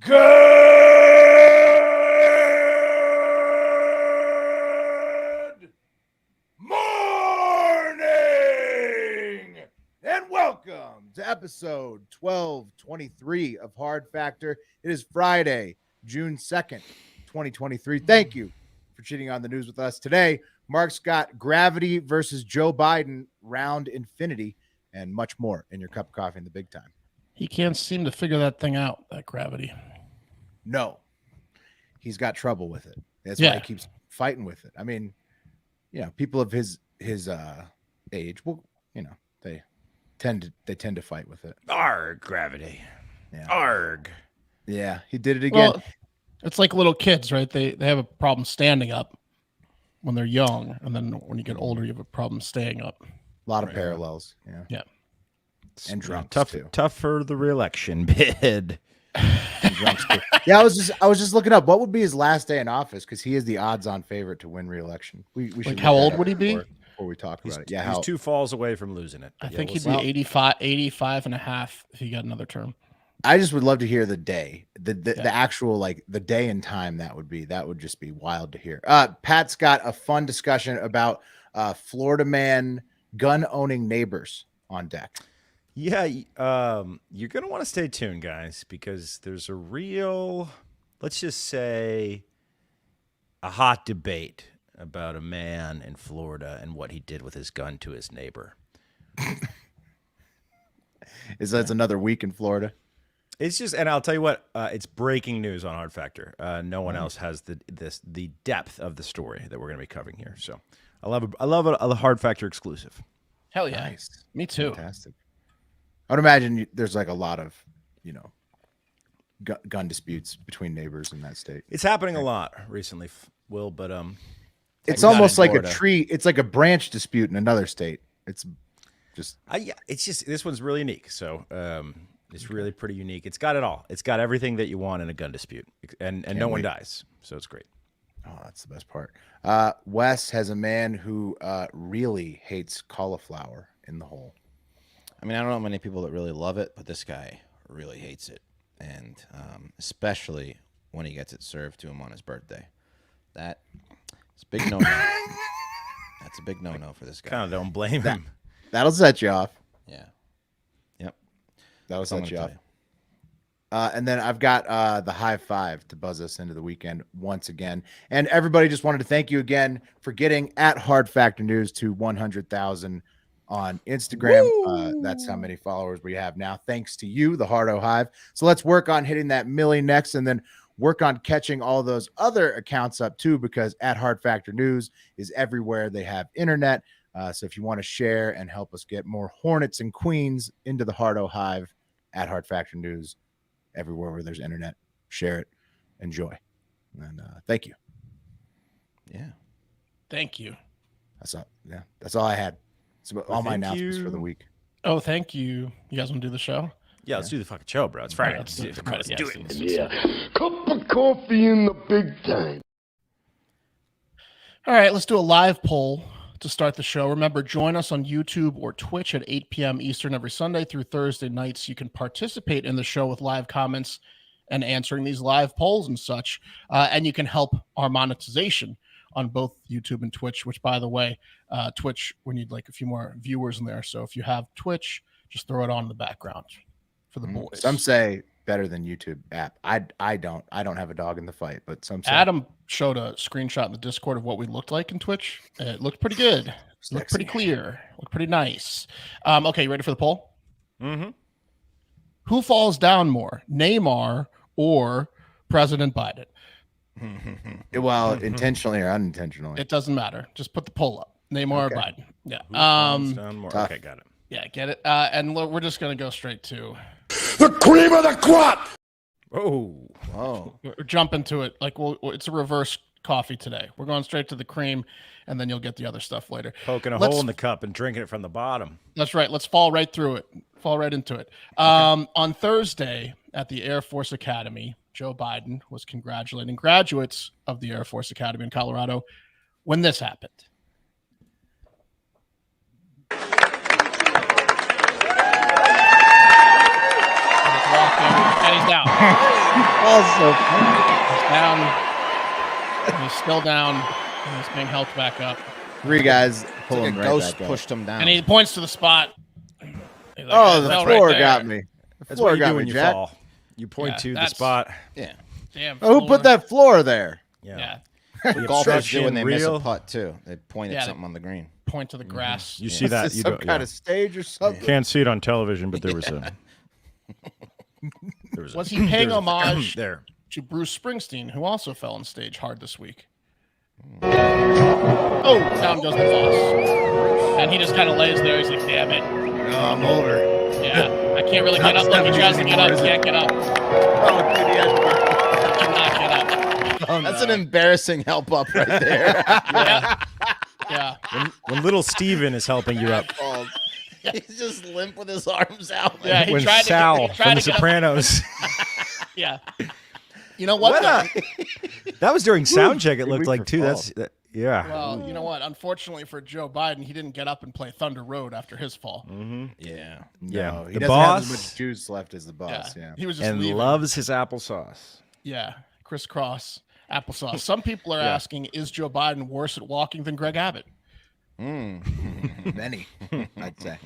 Good morning and welcome to episode 1223 of Hard Factor. It is Friday, June 2nd, 2023. Thank you for cheating on the news with us today. Mark's got Gravity versus Joe Biden, Round Infinity, and much more in your cup of coffee in the big time. He can't seem to figure that thing out, that Gravity. No, he's got trouble with it. That's why he keeps fighting with it. I mean, you know, people of his age, well, you know, they tend to fight with it. Arg, Gravity. Yeah. Arg. Yeah, he did it again. Well, it's like little kids, right? They have a problem standing up when they're young, and then when you get older, you have a problem staying up. A lot of parallels. Yeah. And drunks too. Tough for the re-election bid. Yeah, I was just looking up what would be his last day in office because he is the odds-on favorite to win re-election. We should. Like, how old would he be? Before we talk about it. Yeah, he's 2 falls away from losing it. I think he'd be 85 and a half if he got another term. I just would love to hear the day, the actual, like, the day and time that would just be wild to hear. Pat's got a fun discussion about Florida man gun-owning neighbors on deck. Yeah, you're going to want to stay tuned, guys, because there's a real, let's just say, a hot debate about a man in Florida and what he did with his gun to his neighbor. That's another week in Florida? It's just, and I'll tell you what, it's breaking news on Hard Factor. No one else has the depth of the story that we're going to be covering here. So I love a Hard Factor exclusive. Hell yeah. Nice. Me too. Fantastic. I would imagine there's like a lot of, you know, gun disputes between neighbors in that state. It's happening a lot recently, Will, but it's almost like a tree. It's like a branch dispute in another state. It's just this one's really unique. So it's really pretty unique. It's got it all. It's got everything that you want in a gun dispute, and no one dies. So it's great. Oh, that's the best part. Wes has a man who really hates cauliflower in the hole. I mean, I don't know many people that really love it, but this guy really hates it. And especially when he gets it served to him on his birthday. That's a big no-no. That's a big no-no for this guy. Kind of don't blame him. That'll set you off. Yeah. Yep. That'll set you off. And then I've got the high five to buzz us into the weekend once again. And everybody, just wanted to thank you again for getting at Hard Factor News to 100,000 on Instagram. That's how many followers we have now, thanks to you, the Hardo Hive. So let's work on hitting that million next, and then work on catching all those other accounts up too, because at Hard Factor News is everywhere they have internet. So if you want to share and help us get more Hornets and Queens into the Hardo Hive, at Hard Factor News, everywhere where there's internet, share it, enjoy, and thank you. Yeah, thank you. That's all. Yeah, that's all I had. So all my announcements for the week. Oh, thank you. You guys want to do the show? Yeah, let's do the fucking show, bro. It's Friday. Let's do it. Yeah, cup of coffee in the big time. All right, let's do a live poll to start the show. Remember, join us on YouTube or Twitch at 8 p.m. Eastern every Sunday through Thursday nights. You can participate in the show with live comments and answering these live polls and such. And you can help our monetization on both YouTube and Twitch, which, by the way, Twitch, we need like a few more viewers in there. So if you have Twitch, just throw it on in the background for the boys. Some say better than YouTube app. I don't have a dog in the fight, but some say. Adam showed a screenshot in the Discord of what we looked like in Twitch. It looked pretty good. It looked pretty clear. Looked pretty nice. Okay, you ready for the poll? Mm-hmm. Who falls down more, Neymar or President Biden? Well, intentionally or unintentionally. It doesn't matter. Just put the poll up. Neymar or Biden. Yeah. Okay, got it. Yeah, get it. And look, we're just gonna go straight to The cream of the crop. Oh, we're jumping to it. Like, it's a reverse coffee today. We're going straight to the cream, and then you'll get the other stuff later. Poking a hole in the cup and drinking it from the bottom. That's right. Let's fall right through it. Fall right into it. On Thursday at the Air Force Academy, Joe Biden was congratulating graduates of the Air Force Academy in Colorado when this happened. And he's down. Also, He's down. He's still down. And he's being helped back up. 3 guys It's pull like him a right ghost back up. pushed him down. And he points to the spot. He's like, Oh, "That the fell floor right got there." me. The That's floor what you got do me, when you Jack. fall. You point Yeah, to the that's- spot. yeah. Damn. Oh, who floor. put that floor there? Yeah. What golfers do when they miss a real. putt too. They point Yeah, at something on the green. Point to the grass. You see Is that? this You some don't, kind of stage or something? can't see it on television, but there was a. Was he paying there was a- homage there? to Bruce Springsteen, who also fell on stage hard this week? Oh, down goes the boss. And he just kind of lays there. He's like, damn it. No, I'm older. Yeah, I can't really get up. Not Look, he tries to get 70s up. anymore, is it? Can't get up. Oh, dude, he Cannot get up. That's an embarrassing help up right there. Yeah. Yeah. When little Steven is helping you up. He's just limp with his arms out. Yeah, he When tried Sal to from The get up. Sopranos. Yeah. You know what? That was during sound check. It big looked week like for too. fall. Yeah. Well, you know what? Unfortunately for Joe Biden, he didn't get up and play Thunder Road after his fall. Yeah. Yeah. No, he The doesn't have as boss- much juice left as the boss. Yeah. He was just And leaving. loves his applesauce. Yeah, crisscross applesauce. Some people are asking, is Joe Biden worse at walking than Greg Abbott? Many, I'd say.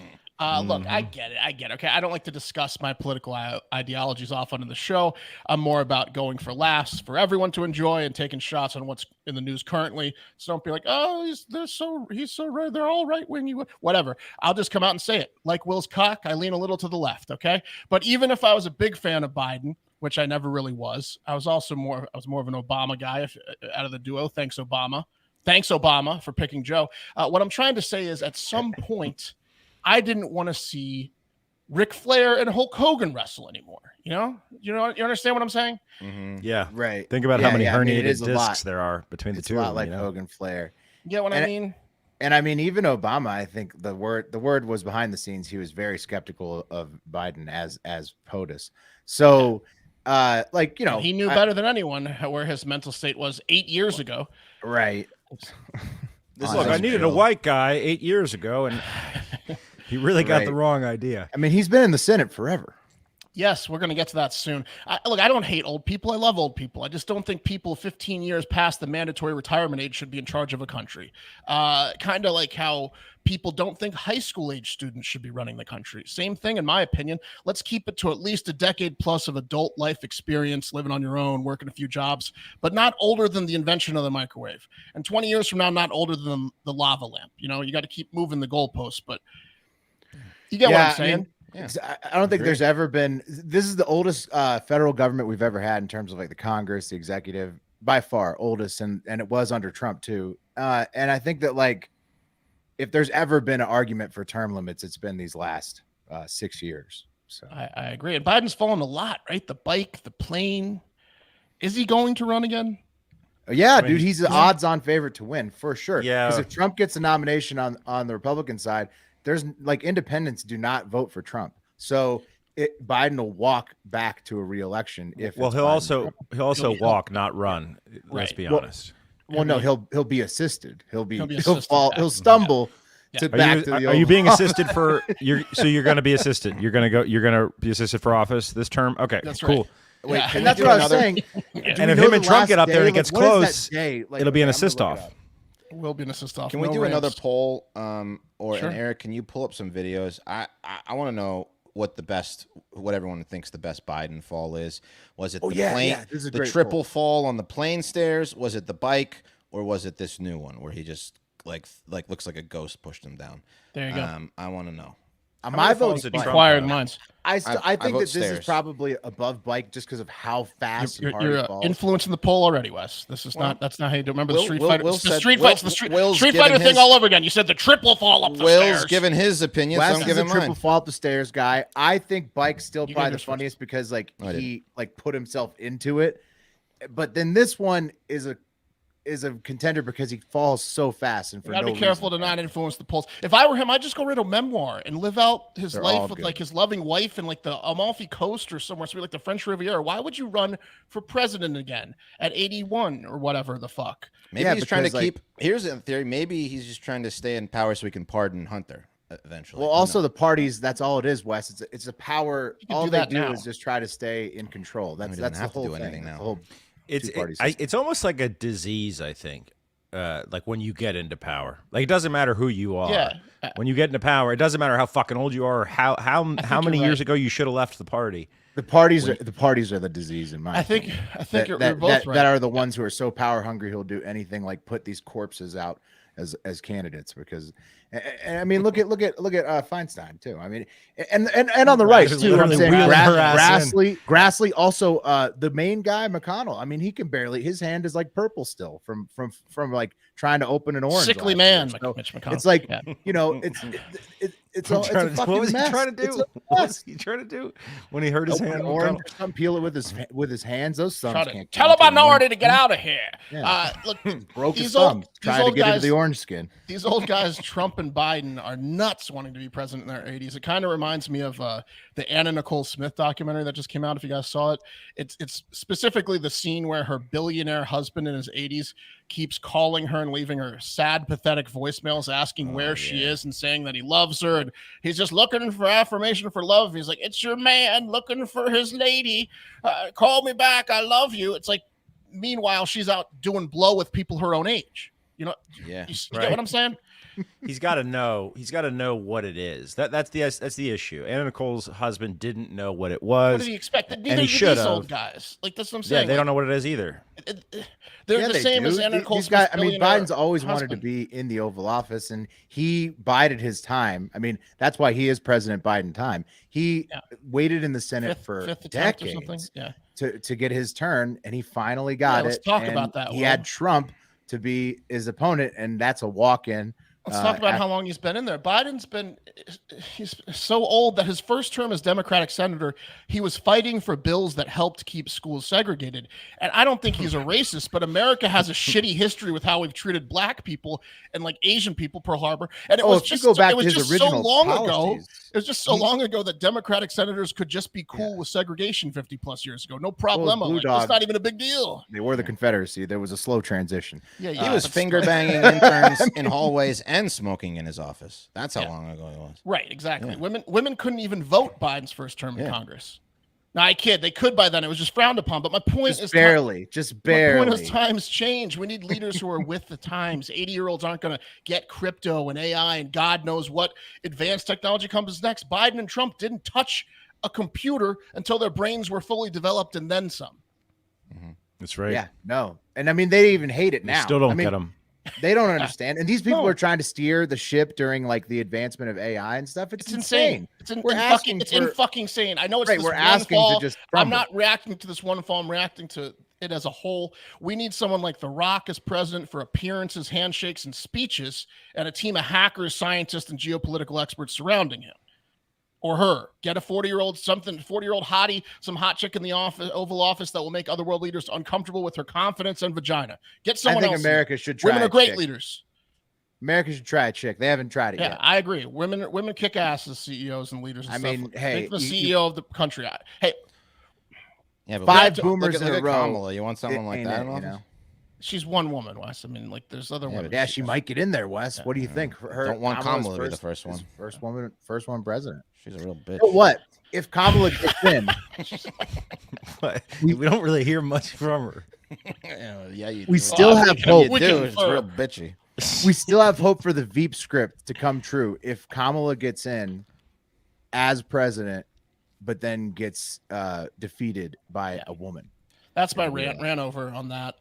Look, I get it. Okay, I don't like to discuss my political ideologies off on the show. I'm more about going for laughs for everyone to enjoy and taking shots on what's in the news currently. So don't be like, oh, he's so right. They're all right wing. Whatever. I'll just come out and say it. Like Will's cock, I lean a little to the left. Okay, but even if I was a big fan of Biden, which I never really was, I was more of an Obama guy out of the duo. Thanks, Obama, for picking Joe. What I'm trying to say is, at some point, I didn't want to see Ric Flair and Hulk Hogan wrestle anymore. You understand what I'm saying? Yeah. Right. Think about Yeah, how many yeah, I mean, it herniated is a lot. discs there are between It's the two a of lot them. like you know? Hogan Flair. You get what I mean? And I mean, even Obama, I think the word was behind the scenes. He was very skeptical of Biden as POTUS. So, He knew better than anyone where his mental state was 8 years ago. right. Look, I needed a white guy 8 years ago, and he really got Right. the wrong idea. I mean, he's been in the Senate forever. Yes, we're going to get to that soon. I don't hate old people. I love old people. I just don't think people 15 years past the mandatory retirement age should be in charge of a country. Kind of like how people don't think high school age students should be running the country. Same thing, in my opinion. Let's keep it to at least a decade plus of adult life experience, living on your own, working a few jobs, but not older than the invention of the microwave. And 20 years from now, not older than the lava lamp. You got to keep moving the goalposts, but you get what I'm saying? I mean, I don't think there's ever been. This is the oldest federal government we've ever had in terms of like the Congress, the executive, by far oldest, and it was under Trump too. And I think that like if there's ever been an argument for term limits, it's been these last 6 years. So I agree. And Biden's fallen a lot, right? The bike, the plane. Is he going to run again? yeah, I mean, dude, he's the odds-on favorite to win for sure. Yeah. because if Trump gets a nomination on the Republican side, there's like independents do not vote for Trump, so Biden will walk back to a re-election. If Well, it's he'll Biden. also walk, not run. Let's Right. be Well, honest. Well, no, he'll be assisted. He'll assisted fall. back. He'll stumble to Are back you, to the. are you Oval being Office. assisted for so you're going to be assisted. You're going to be assisted for office this term. Okay, That's cool. right. Wait, Yeah. can And we that's do what I was another? saying. And if him and Trump get up there and it gets close, it'll be an assist off. Will be an assist off. Can we No do another ramps. poll? Or Sure. and Eric, can you pull up some videos? I want to know what everyone thinks the best Biden fall is. Was it the plane, yeah, this is a the great triple fall on the plane stairs? Was it the bike, or was it this new one where he just like looks like a ghost pushed him down? There you go. I want to know. My vote falls is did bike. Trump Inquired have? minds. I I think vote that this stairs. is probably above bike just because of how fast and You're, hard you're it falls. influencing the poll already, Wes. This is not. That's not how you do. Remember the Will- Street Will- Fighter. Will It's the said- Street Will- Fighter. The Street, Will's Street giving Fighter thing his- all over again. You said the triple fall up the Will's stairs. giving his opinion, Wes so I'm is a giving triple mine. fall up the stairs guy. I think bike's still You probably gave the yours first. funniest because like I he like put himself into it. But then this one is a contender because he falls so fast and for You gotta no be careful reason. to not influence the polls. If I were him, I'd just go read a memoir and live out his They're all life with good. like his loving wife and like the Amalfi Coast or somewhere, so like the French Riviera. Why would you run for president again at 81 or whatever the fuck? Maybe Yeah, he's trying to because, like- keep. Here's a theory. Maybe he's just trying to stay in power so he can pardon Hunter. eventually. Well, also the parties, that's all it is, Wes. It's a power. You can All do they that do now. is just try to stay in control. That's don't the have to whole do thing. anything That's now. the whole It's two-party system. it's almost like a disease, I think. Like when you get into power, like it doesn't matter who you are. Yeah. When you get into power, it doesn't matter how fucking old you are or how many you're years right. ago you should have left the party. The parties are the disease in my I think opinion. you're that, both that, right. that are the ones who are so power hungry he'll do anything like put these corpses out as candidates because and I mean look at Feinstein too. I mean and on the right too. I'm Literally saying wheeling her ass in. Grassley also the main guy McConnell. I mean he can barely, his hand is like purple still from like trying to open an orange. Sickly last man, year. So Mitch McConnell. it's like Yeah. you know it's a fucking What was mess. he trying to do? It's a What mess. was he trying to do when he hurt his Open hand? an orange or something, peel it with his hands. Those thumbs Try to can't tell a minority to get out of here. Yeah. Look, broke his these old- thumb these trying to old get into guys- the orange skin. these old guys, Trump and Biden, are nuts wanting to be president in their 80s. It kind of reminds me of the Anna Nicole Smith documentary that just came out. If you guys saw it, it's specifically the scene where her billionaire husband in his 80s keeps calling her and leaving her sad, pathetic voicemails asking where she is and saying that he loves her. And he's just looking for affirmation for love. He's like, it's your man looking for his lady. Call me back. I love you. It's like, meanwhile, she's out doing blow with people her own age. You know, Yeah. you get what I'm saying? He's got to know. He's got to know what it is. That's the issue. Anna Nicole's husband didn't know what it was. What did he expect? Neither he do should these old have. guys. Like that's what I'm Yeah, saying. they Like, don't know what it is either. They're Yeah, the they same do. as Anna Nicole These guys, Smith's I mean, billionaire Biden's always wanted to husband. be in the Oval Office, and he bided his time. I mean, that's why he is President Biden time. He waited in the Senate for fifth attempt or something. decades Yeah. to get his turn, and he finally got let's it. talk and about that, He Will. had Trump to be his opponent, and that's a walk-in. Let's talk about how long he's been in there. He's so old that his first term as Democratic senator, he was fighting for bills that helped keep schools segregated. And I don't think he's a racist, but America has a shitty history with how we've treated black people and like Asian people, Pearl Harbor. And it was if you just go back it was to his just so original long ago. policies, It was just so long ago that Democratic senators could just be cool with segregation 50 plus years ago. No problemo. Blue Like, Dog- it's not even a big deal. they were the Confederacy. There was a slow transition. Yeah, He was but finger still. banging interns in hallways and smoking in his office. That's how long ago it was. Right, exactly. Women couldn't even vote Biden's first term in Congress. No, I kid. They could by then. It was just frowned upon. But my point Just is barely. My point is times change. We need leaders who are with the times. 80-year-olds aren't going to get crypto and AI and God knows what advanced technology comes next. Biden and Trump didn't touch a computer until their brains were fully developed and then some. That's right. Yeah, no. And I mean, they even hate it They now. still don't I mean, get him. They don't understand. And these people No. are trying to steer the ship during like the advancement of AI and stuff. It's insane. It's fucking insane. I know it's Right, this we're one asking fall. to just I'm crumble. not reacting to this one fall. I'm reacting to it as a whole. We need someone like The Rock as president for appearances, handshakes, and speeches, and a team of hackers, scientists, and geopolitical experts surrounding him. Or her. Get a 40-year-old hottie, some hot chick in the Oval Office that will make other world leaders uncomfortable with her confidence and vagina. Get I someone think else. America should try. Women are a great chick. leaders. America should try a chick. They haven't tried it Yeah, yet. I agree. Women kick ass as CEOs and leaders. And I stuff. mean, hey, Make the you- CEO of the country. Yeah, but Five look- boomers look in a at row. Kamala. You want someone like Ain't that it, in you office? know? she's one woman, Wes. I mean, like there's other women. Yeah, she might get in there, Wes. What do you think? Her, Don't want Kamala's Kamala to be the first one. First one president. She's a real bitch. You know what? If Kamala gets in, But we don't really hear much from her. Yeah, you we do. still have You hope. We do. can It's infer. real bitchy. We still have hope for the Veep script to come true if Kamala gets in as president, but then gets defeated by a woman. That's my ran over on that.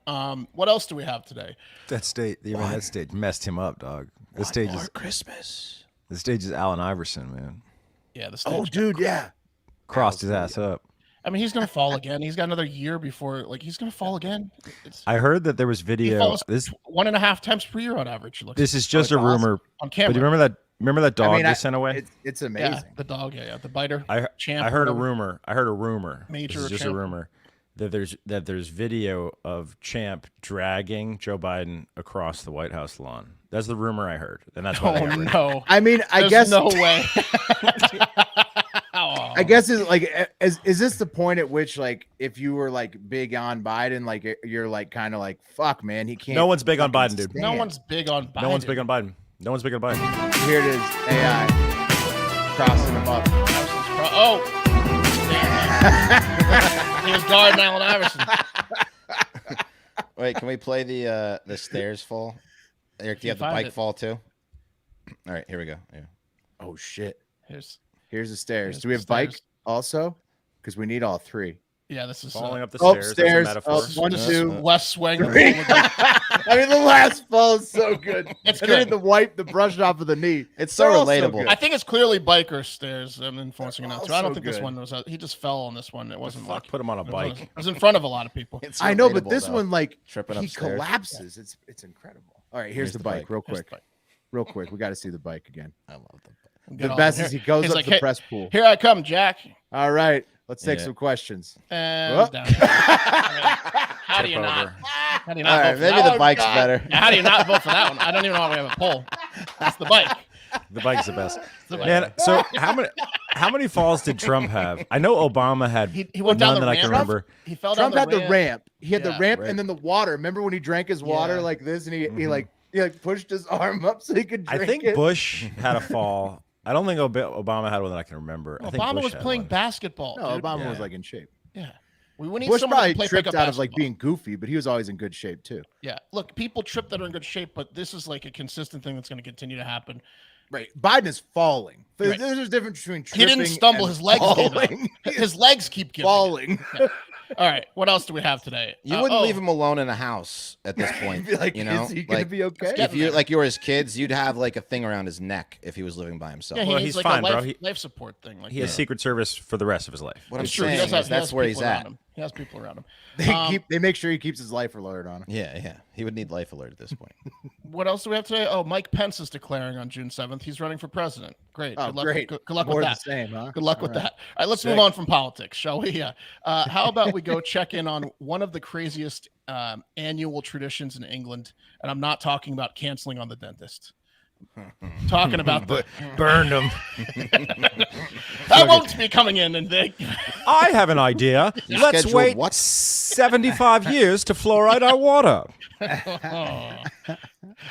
What else do we have today? That stage messed him up, dog. The stage is Christmas. Allen Iverson, man. Yeah, the Oh, stage. dude, yeah. Crossed his ass up. I mean, he's gonna fall again. He's got another year before, like, he's gonna fall again. I heard that there was He video. falls This 1.5 times per year on average. It looks this is just a it's awesome. rumor. on But camera. do you remember that dog they sent away? It's yeah, amazing. the dog. Yeah, the biter. I champ, heard a whatever. rumor. I heard a rumor. Major This is just champ. a rumor that there's video of Champ dragging Joe Biden across the White House lawn. That's the rumor I heard, and that's why. Oh no! I mean, I There's guess no way. Oh. I guess is like is this the point at which like if you were like big on Biden, like you're like kind of like fuck man, he can't. No one's big on fucking Biden, dude. stand. No one's big on Biden. No one's big on Biden. No one's big on Biden. Here it is, AI. crossing them up. Oh, he was guarding Allen Iverson. Wait, can we play the stairs fall? Eric, do you have the bike fall too? All right, here we go. Yeah. Oh shit! Here's the stairs. here's Do we the have bike stairs. also? Because we need all three. Yeah, this is Falling up the Upstairs, stairs. That's a metaphor. one, two. less swing. Three. I mean, the last fall is so good. It's And then good. the wipe, the brush off of the knee. It's so They're all relatable. good. I think it's clearly biker stairs. I'm enforcing it now too. I don't so think this good. one was. He just fell on this one. It wasn't Fuck, like put him on a it bike. was in front of a lot of people. It's I know, but relatable, this though. one, like, Tripping he upstairs. collapses. It's incredible. All right, here's the bike, real Here's quick. the bike. Real quick. We got to see the bike again. I love them. Get The all best in is here. he goes He's up like, the "Hey, press pool. Here I come, Jack. All right, let's take Yeah. some questions. And Whoop. down. How do you Tip not? over. How do you All not right, vote for maybe that the one? bike's God. better. How do you not vote for that one? I don't even know why we have a poll. That's the bike. The bike's the best. The bike. Man, so how many falls did Trump have? I know Obama had He went down none the that I can ramp. remember. He fell Trump down had the ramp. He had the Yeah. ramp Right. and then the water. Remember when he drank his water Yeah. like this and he like pushed his arm up so he could drink I think it? Bush had a fall. I don't think Obama had one that I can remember. I think Obama Bush was had playing one. basketball. No, dude. Obama Yeah. was like in shape. Yeah. We need Bush someone probably to play tripped pickup out of like basketball. being goofy, but he was always in good shape too. Yeah. Look, people trip that are in good shape, but this is like a consistent thing that's going to continue to happen. Right. Biden is falling. Right. There's a difference between He tripping didn't stumble. and His legs gave out. falling. His legs keep giving. falling. All right. What else do we have today? You wouldn't leave him alone in a house at this point. Be like, you know, is he gonna like, be okay? get- if you like you were his kids, you'd have like a thing around his neck if he was living by himself. Yeah, he Well, needs he's like fine, a bro. life, He- life support thing. Like He has Secret Service for the rest of his life. What I'm It's true. He saying does have- is he that's has where he's people around at. him. He has people around him. They make sure he keeps his life alert on him. Yeah. He would need life alert at this point. What else do we have today? Oh, Mike Pence is declaring on June 7th. He's running for president. Great. Oh, Good luck, great. Good luck More with of that. the same, huh? Good luck with that. All right, let's move on from politics, shall we? Yeah. How about we go check in on one of the craziest annual traditions in England? And I'm not talking about canceling on the dentist. Talking about the Burned him. I won't be coming in and they I have an idea. Let's scheduled wait what? 75 years to fluoride our water.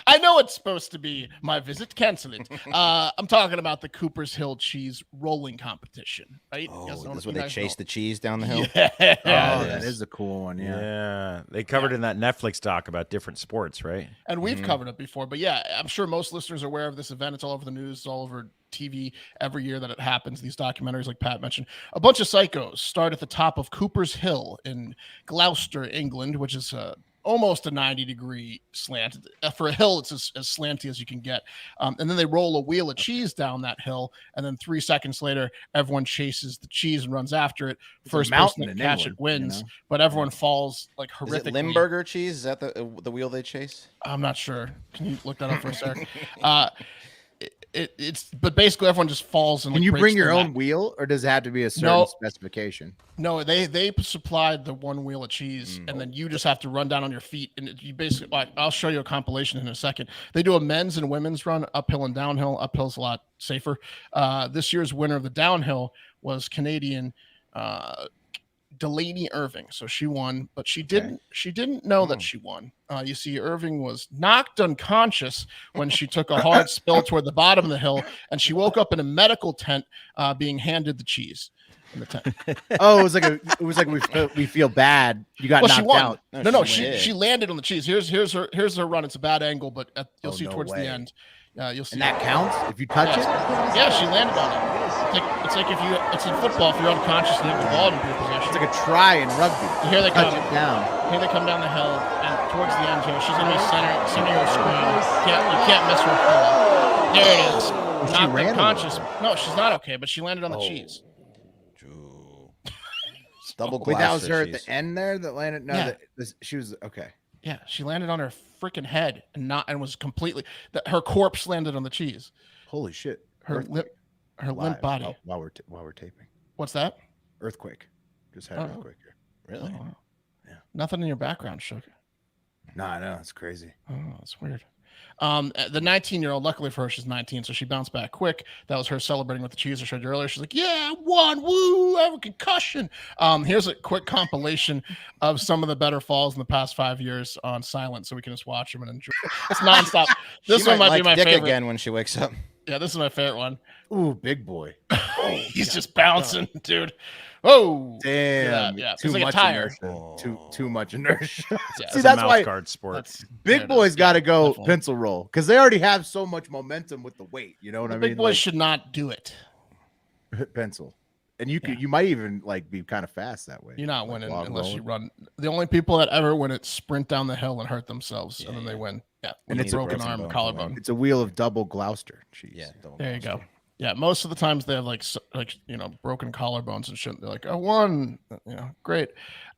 I know it's supposed to be my visit. Cancel it. I'm talking about the Cooper's Hill cheese rolling competition, right? Oh, You guys know this is what where they guys chase know. the cheese down the hill. Oh, Yeah. that is a cool one. Yeah. Yeah. They covered in that Netflix doc about different sports, right? And we've covered it before, but yeah, I'm sure most listeners are aware of this event. It's all over the news, it's all over TV every year that it happens. These documentaries, like Pat mentioned, a bunch of psychos start at the top of Cooper's Hill in Gloucester, England, which is almost a 90-degree slant. For a hill, it's as slanty as you can get. And then they roll a wheel of cheese down that hill, and then 3 seconds later, everyone chases the cheese and runs after it. It's a First mountain person to in catch England, it wins, you know? but everyone falls like Is horrifically. it Limburger cheese? Is that the wheel they chase? I'm not sure. Can you look that up for a sec? It's but basically everyone just falls and Can like, you breaks bring your their own neck. wheel, or does it have to be a certain No. specification? No, they supplied the one wheel of cheese, and then you just have to run down on your feet, and you basically. I'll show you a compilation in a second. They do a men's and women's run, uphill and downhill. Uphill's a lot safer. This year's winner of the downhill was Canadian Delaney Irving. So she won, but she didn't know that she won. You see, Irving was knocked unconscious when she took a hard spill toward the bottom of the hill, and she woke up in a medical tent being handed the cheese in the tent. Oh, it was like we feel bad. You got Well, she knocked won. out. No, she she did. landed on the cheese. Here's her run. It's a bad angle, but you'll Oh, see no towards way. the end. You'll see. And that counts if you touch it. Yeah, she landed on it. It's like it's in football. If you're unconscious and you have the ball in your possession. It's like a try in rugby. Here they Touch come. it down. Here they come down the hill, and towards the end here, she's gonna be center your screen. You can't miss her fall. There it is. she Knocked ran unconscious. No, she's not okay, but she landed on the cheese. Ooh. Double Wait, that was Gloucester her at cheese. the end there that landed. No, Yeah. she was okay. Yeah, she landed on her freaking head and was completely. Her corpse landed on the cheese. Holy shit! Her Earthquake limp live body. while we're taping. What's that? Earthquake. Just had an Oh. earthquake here. Really? Oh, wow. Yeah. Nothing in your background, sugar. No, I know it's crazy. Oh, that's weird. The 19-year-old, luckily for her, she's 19, so she bounced back quick. That was her celebrating with the cheese I showed you earlier. She's like, "Yeah, I won! Woo! I have a concussion." Here's a quick compilation of some of the better falls in the past 5 years on silent, so we can just watch them and enjoy. It's nonstop. This She one might like be my Dick favorite. again when she wakes up. Yeah, this is my favorite one. Ooh, big boy. He's just bouncing, dude. Oh, Damn. yeah. Too It's like a much tire. inertia. Too much inertia. Yeah, See, It's a that's mouth why guard sport. That's big there it boys is. got to Yeah, go definitely. pencil roll because they already have so much momentum with the weight. You know what The I big mean? boys should not do it. Pencil. And you might even like be kind of fast that way. You're not Like, winning log unless you rolling. run. The only people that ever win it sprint down the hill and hurt themselves, and then they win. Yeah, And with it's a a broken broken arm, bone to collarbone. win. It's a wheel of double Gloucester. Jeez. Yeah. There you go. Yeah, most of the times they have like broken collarbones and shit. They're like, I won. Great.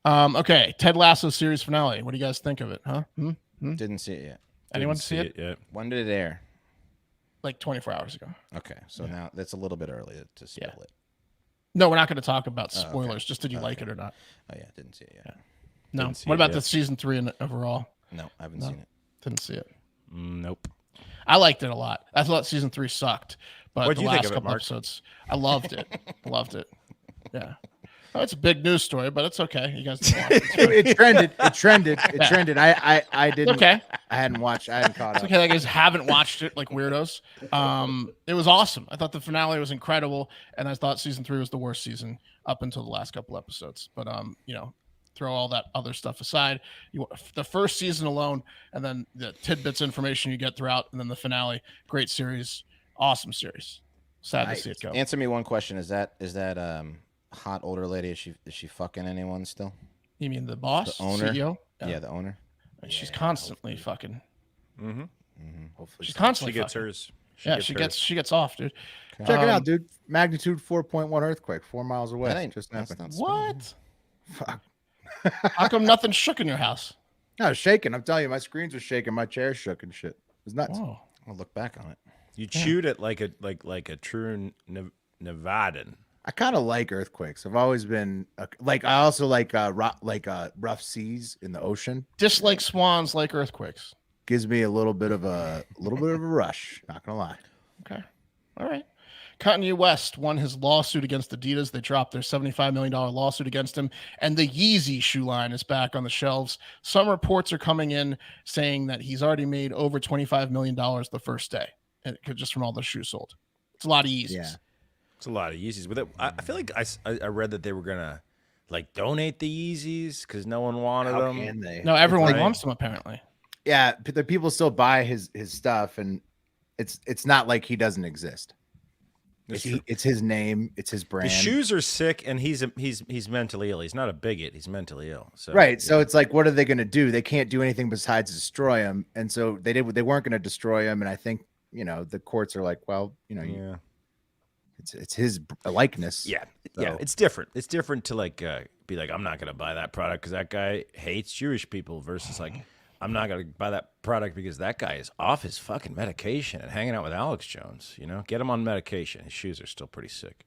Okay, Ted Lasso series finale. What do you guys think of it? Huh? Didn't see it yet. Anyone Didn't see it? yet. When did it air? Like 24 hours ago. Okay, so now that's a little bit early to spoil it. No, we're not going to talk about okay. spoilers. Just did you like it or not? Oh yeah, didn't see it yet. No. Didn't see What it about yet. the season 3 and overall? No, I haven't seen it. Didn't see it. Nope. I liked it a lot. I thought season 3 sucked, but What'd the you think last of it, couple Mark? episodes, I loved it. Loved it. Yeah. Oh, it's a big news story, but it's okay. You guys didn't watch it. It's fine. It trended. It trended. It trended. I didn't. Okay. I hadn't watched. I hadn't caught It's up. okay. I guys haven't watched it like weirdos. It was awesome. I thought the finale was incredible, and I thought season 3 was the worst season up until the last couple episodes. But throw all that other stuff aside. The first season alone, and then the tidbits information you get throughout, and then the finale. Great series, awesome series. Sad to see it go. Answer me one question: Is that hot older lady? Is she fucking anyone still? You mean the boss, The owner? CEO? Yeah, the owner. She's constantly fucking. Hopefully, She's so. constantly. She gets fucking. hers. She gets off, dude. Check it out, dude. Magnitude 4.1 earthquake, 4 miles away. That ain't Just that's happened. not small. What? Fuck. How come nothing shook in your house? No, I was shaking. I'm telling you, my screens were shaking. My chair shook and shit. It was nuts. Oh, I'll look back on it. You chewed it like a true Nevadan. I kind of like earthquakes. I've always been I also like rough seas in the ocean. dislike swans like earthquakes. Gives me a little bit of a rush. Not gonna lie. Okay, all right. Kanye West won his lawsuit against Adidas. They dropped their $75 million lawsuit against him, and the Yeezy shoe line is back on the shelves. Some reports are coming in saying that he's already made over $25 million the first day, just from all the shoes sold. It's a lot of Yeezys. Yeah. It's a lot of Yeezys. But I feel like I read that they were gonna like donate the Yeezys because no one wanted How them. can they? No, everyone Right. wants them apparently. Yeah, but the people still buy his stuff, and it's not like he doesn't exist. It's his name. It's his brand. His shoes are sick, and he's mentally ill. He's not a bigot. He's mentally ill. So Right. So it's like, what are they going to do? They can't do anything besides destroy him. And so they weren't going to destroy him. And I think, the courts are like, well, yeah. it's his likeness. Yeah, So- yeah, it's different. It's different to be like, I'm not gonna buy that product because that guy hates Jewish people. Versus like, I'm not gonna buy that product because that guy is off his fucking medication and hanging out with Alex Jones. Get him on medication. His shoes are still pretty sick.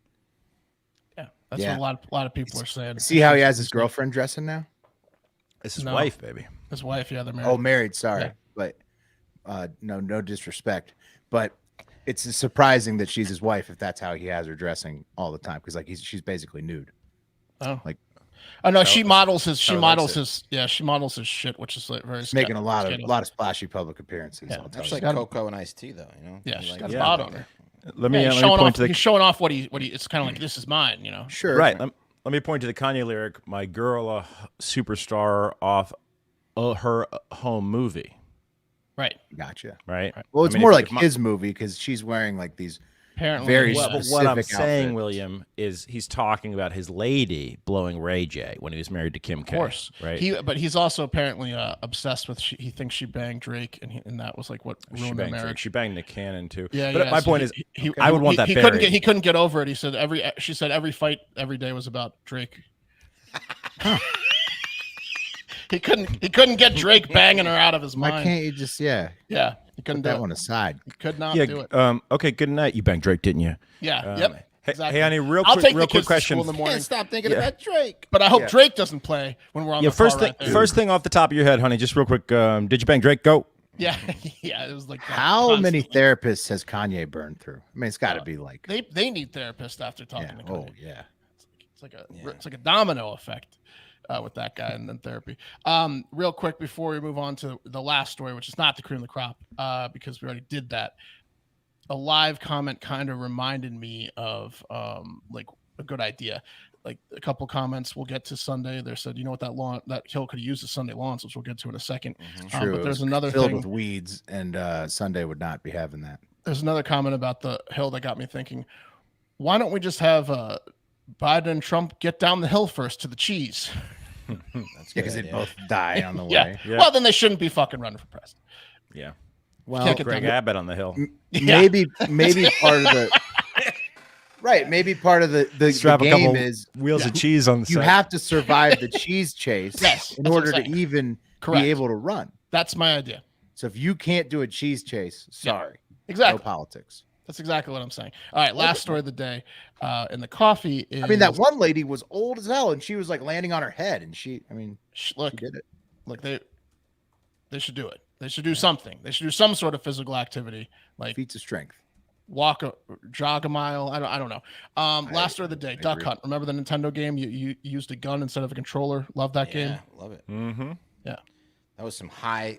Yeah, that's Yeah. what a lot of people are saying. See how he has his girlfriend dressing now? It's his No. wife, baby. His wife, yeah, they're married. Oh, married. Sorry. Yeah. But no disrespect. But it's surprising that she's his wife if that's how he has her dressing all the time. Because she's basically nude. Oh. Like, Oh no, she models his. She likes models it. his. Yeah, she models his shit, which is like very. he's making a lot of splashy public appearances. Yeah, I'll tell It's you. like got him. cocoa and iced tea, though. Yeah, You she's like got it. a bod on her. Let me, Yeah, let me point to the he's showing off what he. It's kind of like, this is mine, Sure. right. Let me point to the Kanye lyric. My girl, a superstar off her home movie. Right. Gotcha. Right. Well, it's I mean, more if- like if my- his movie because she's wearing like these Apparently, very yeah. Well, but what I'm specific saying, outfits. William, is he's talking about his lady blowing Ray J when he was married to Kim K. Of course, right? But he's also apparently obsessed with. He thinks she banged Drake, and that was like what She ruined their banged, marriage. she banged Nick Cannon too. Yeah, but yeah. my so point is, he, I would want that he buried. he couldn't get over it. He said she said every fight every day was about Drake. He couldn't get Drake banging her out of his Why mind. can't you just Yeah, he couldn't put do that it. one aside? He could not yeah. do it. Okay. Good night. You banged Drake, didn't you? Yeah. Yep. Hey, Exactly. hey, honey. Real I'll quick. take Real the quick kids to school question. in the morning. Stop thinking Yeah. about Drake. But I hope Yeah. Drake doesn't play when we're on Yeah. the car First thing. right there. First thing off the top of your head, honey. Just real quick. Did you bang Drake? Go. Yeah, yeah. It was like that How many constantly. therapists has Kanye burned through? I mean, it's got to be like, They need therapists after talking yeah. to Oh, Kanye. yeah. It's like a domino effect with that guy and then therapy. Real quick before we move on to the last story, which is not the cream of the crop, because we already did that. a live comment kind of reminded me of like a good idea. Like a couple comments we'll get to Sunday. They said, you know what, that hill could use the Sunday lawns, which we'll get to in a second. True. But it there's was another filled thing with weeds, and Sunday would not be having that. There's another comment about the hill that got me thinking. Why don't we just have Biden and Trump get down the hill first to the cheese? That's Because they both die on the way. Yeah. Well, then they shouldn't be fucking running for president. Yeah. Well, Can't get Greg down Abbott on the hill. maybe part of the right. Maybe part of the Strap a game couple is wheels of cheese on the you side. have to survive the cheese chase Yes, in that's what order I'm to saying. even Correct. be able to run. That's my idea. So if you can't do a cheese chase, sorry, Exactly. no politics. That's exactly what I'm saying. All right, last story of the day. In the coffee is, I mean, that one lady was old as hell, and she was like landing on her head, and look, she did it. look, they should do it. They should do something. They should do some sort of physical activity, like Feats of strength. jog a mile. I don't know. Last story of the day, Duck agree. Hunt. Remember the Nintendo game? You used a gun instead of a controller. Love that game. Yeah, love it. Mm-hmm. Yeah. That was some high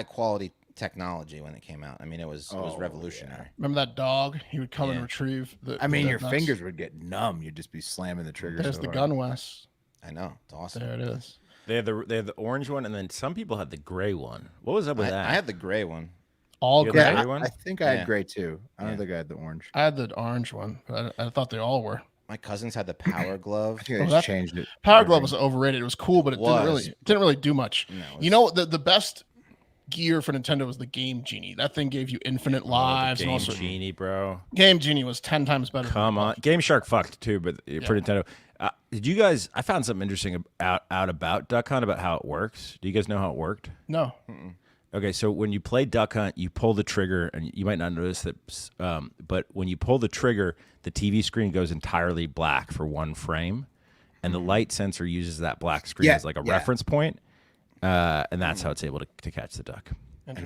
quality technology when it came out. I mean, it was revolutionary. Remember that dog? He would come and Yeah. retrieve the. I mean, the your nuts. fingers would get numb. You'd just be slamming the trigger. There's so the hard. gun, Wes. I know. It's awesome. There it is. They had the orange one, and then some people had the gray one. What was up with that? I had the gray one. All You gray. had Yeah, the gray one? I think I had Yeah. gray too. I don't Yeah. think I had the orange. I had the orange one, but I thought they all were. My cousins had the power glove. I think Oh, I just that- changed it. Power Glove was overrated. It was cool, but it Was. didn't really do much. No, You know, the best gear for Nintendo was the Game Genie. That thing gave you infinite lives and Game all sorts. Genie, bro. Game Genie was 10 times better. Come on, Game Shark fucked too, but for Nintendo. Did you guys? I found something interesting about Duck Hunt, about how it works. Do you guys know how it worked? No. Okay, so when you play Duck Hunt, you pull the trigger, and you might not notice that, but when you pull the trigger, the TV screen goes entirely black for one frame, and the light sensor uses that black screen Yeah, as like a yeah. reference point, and that's how it's able to catch the duck. And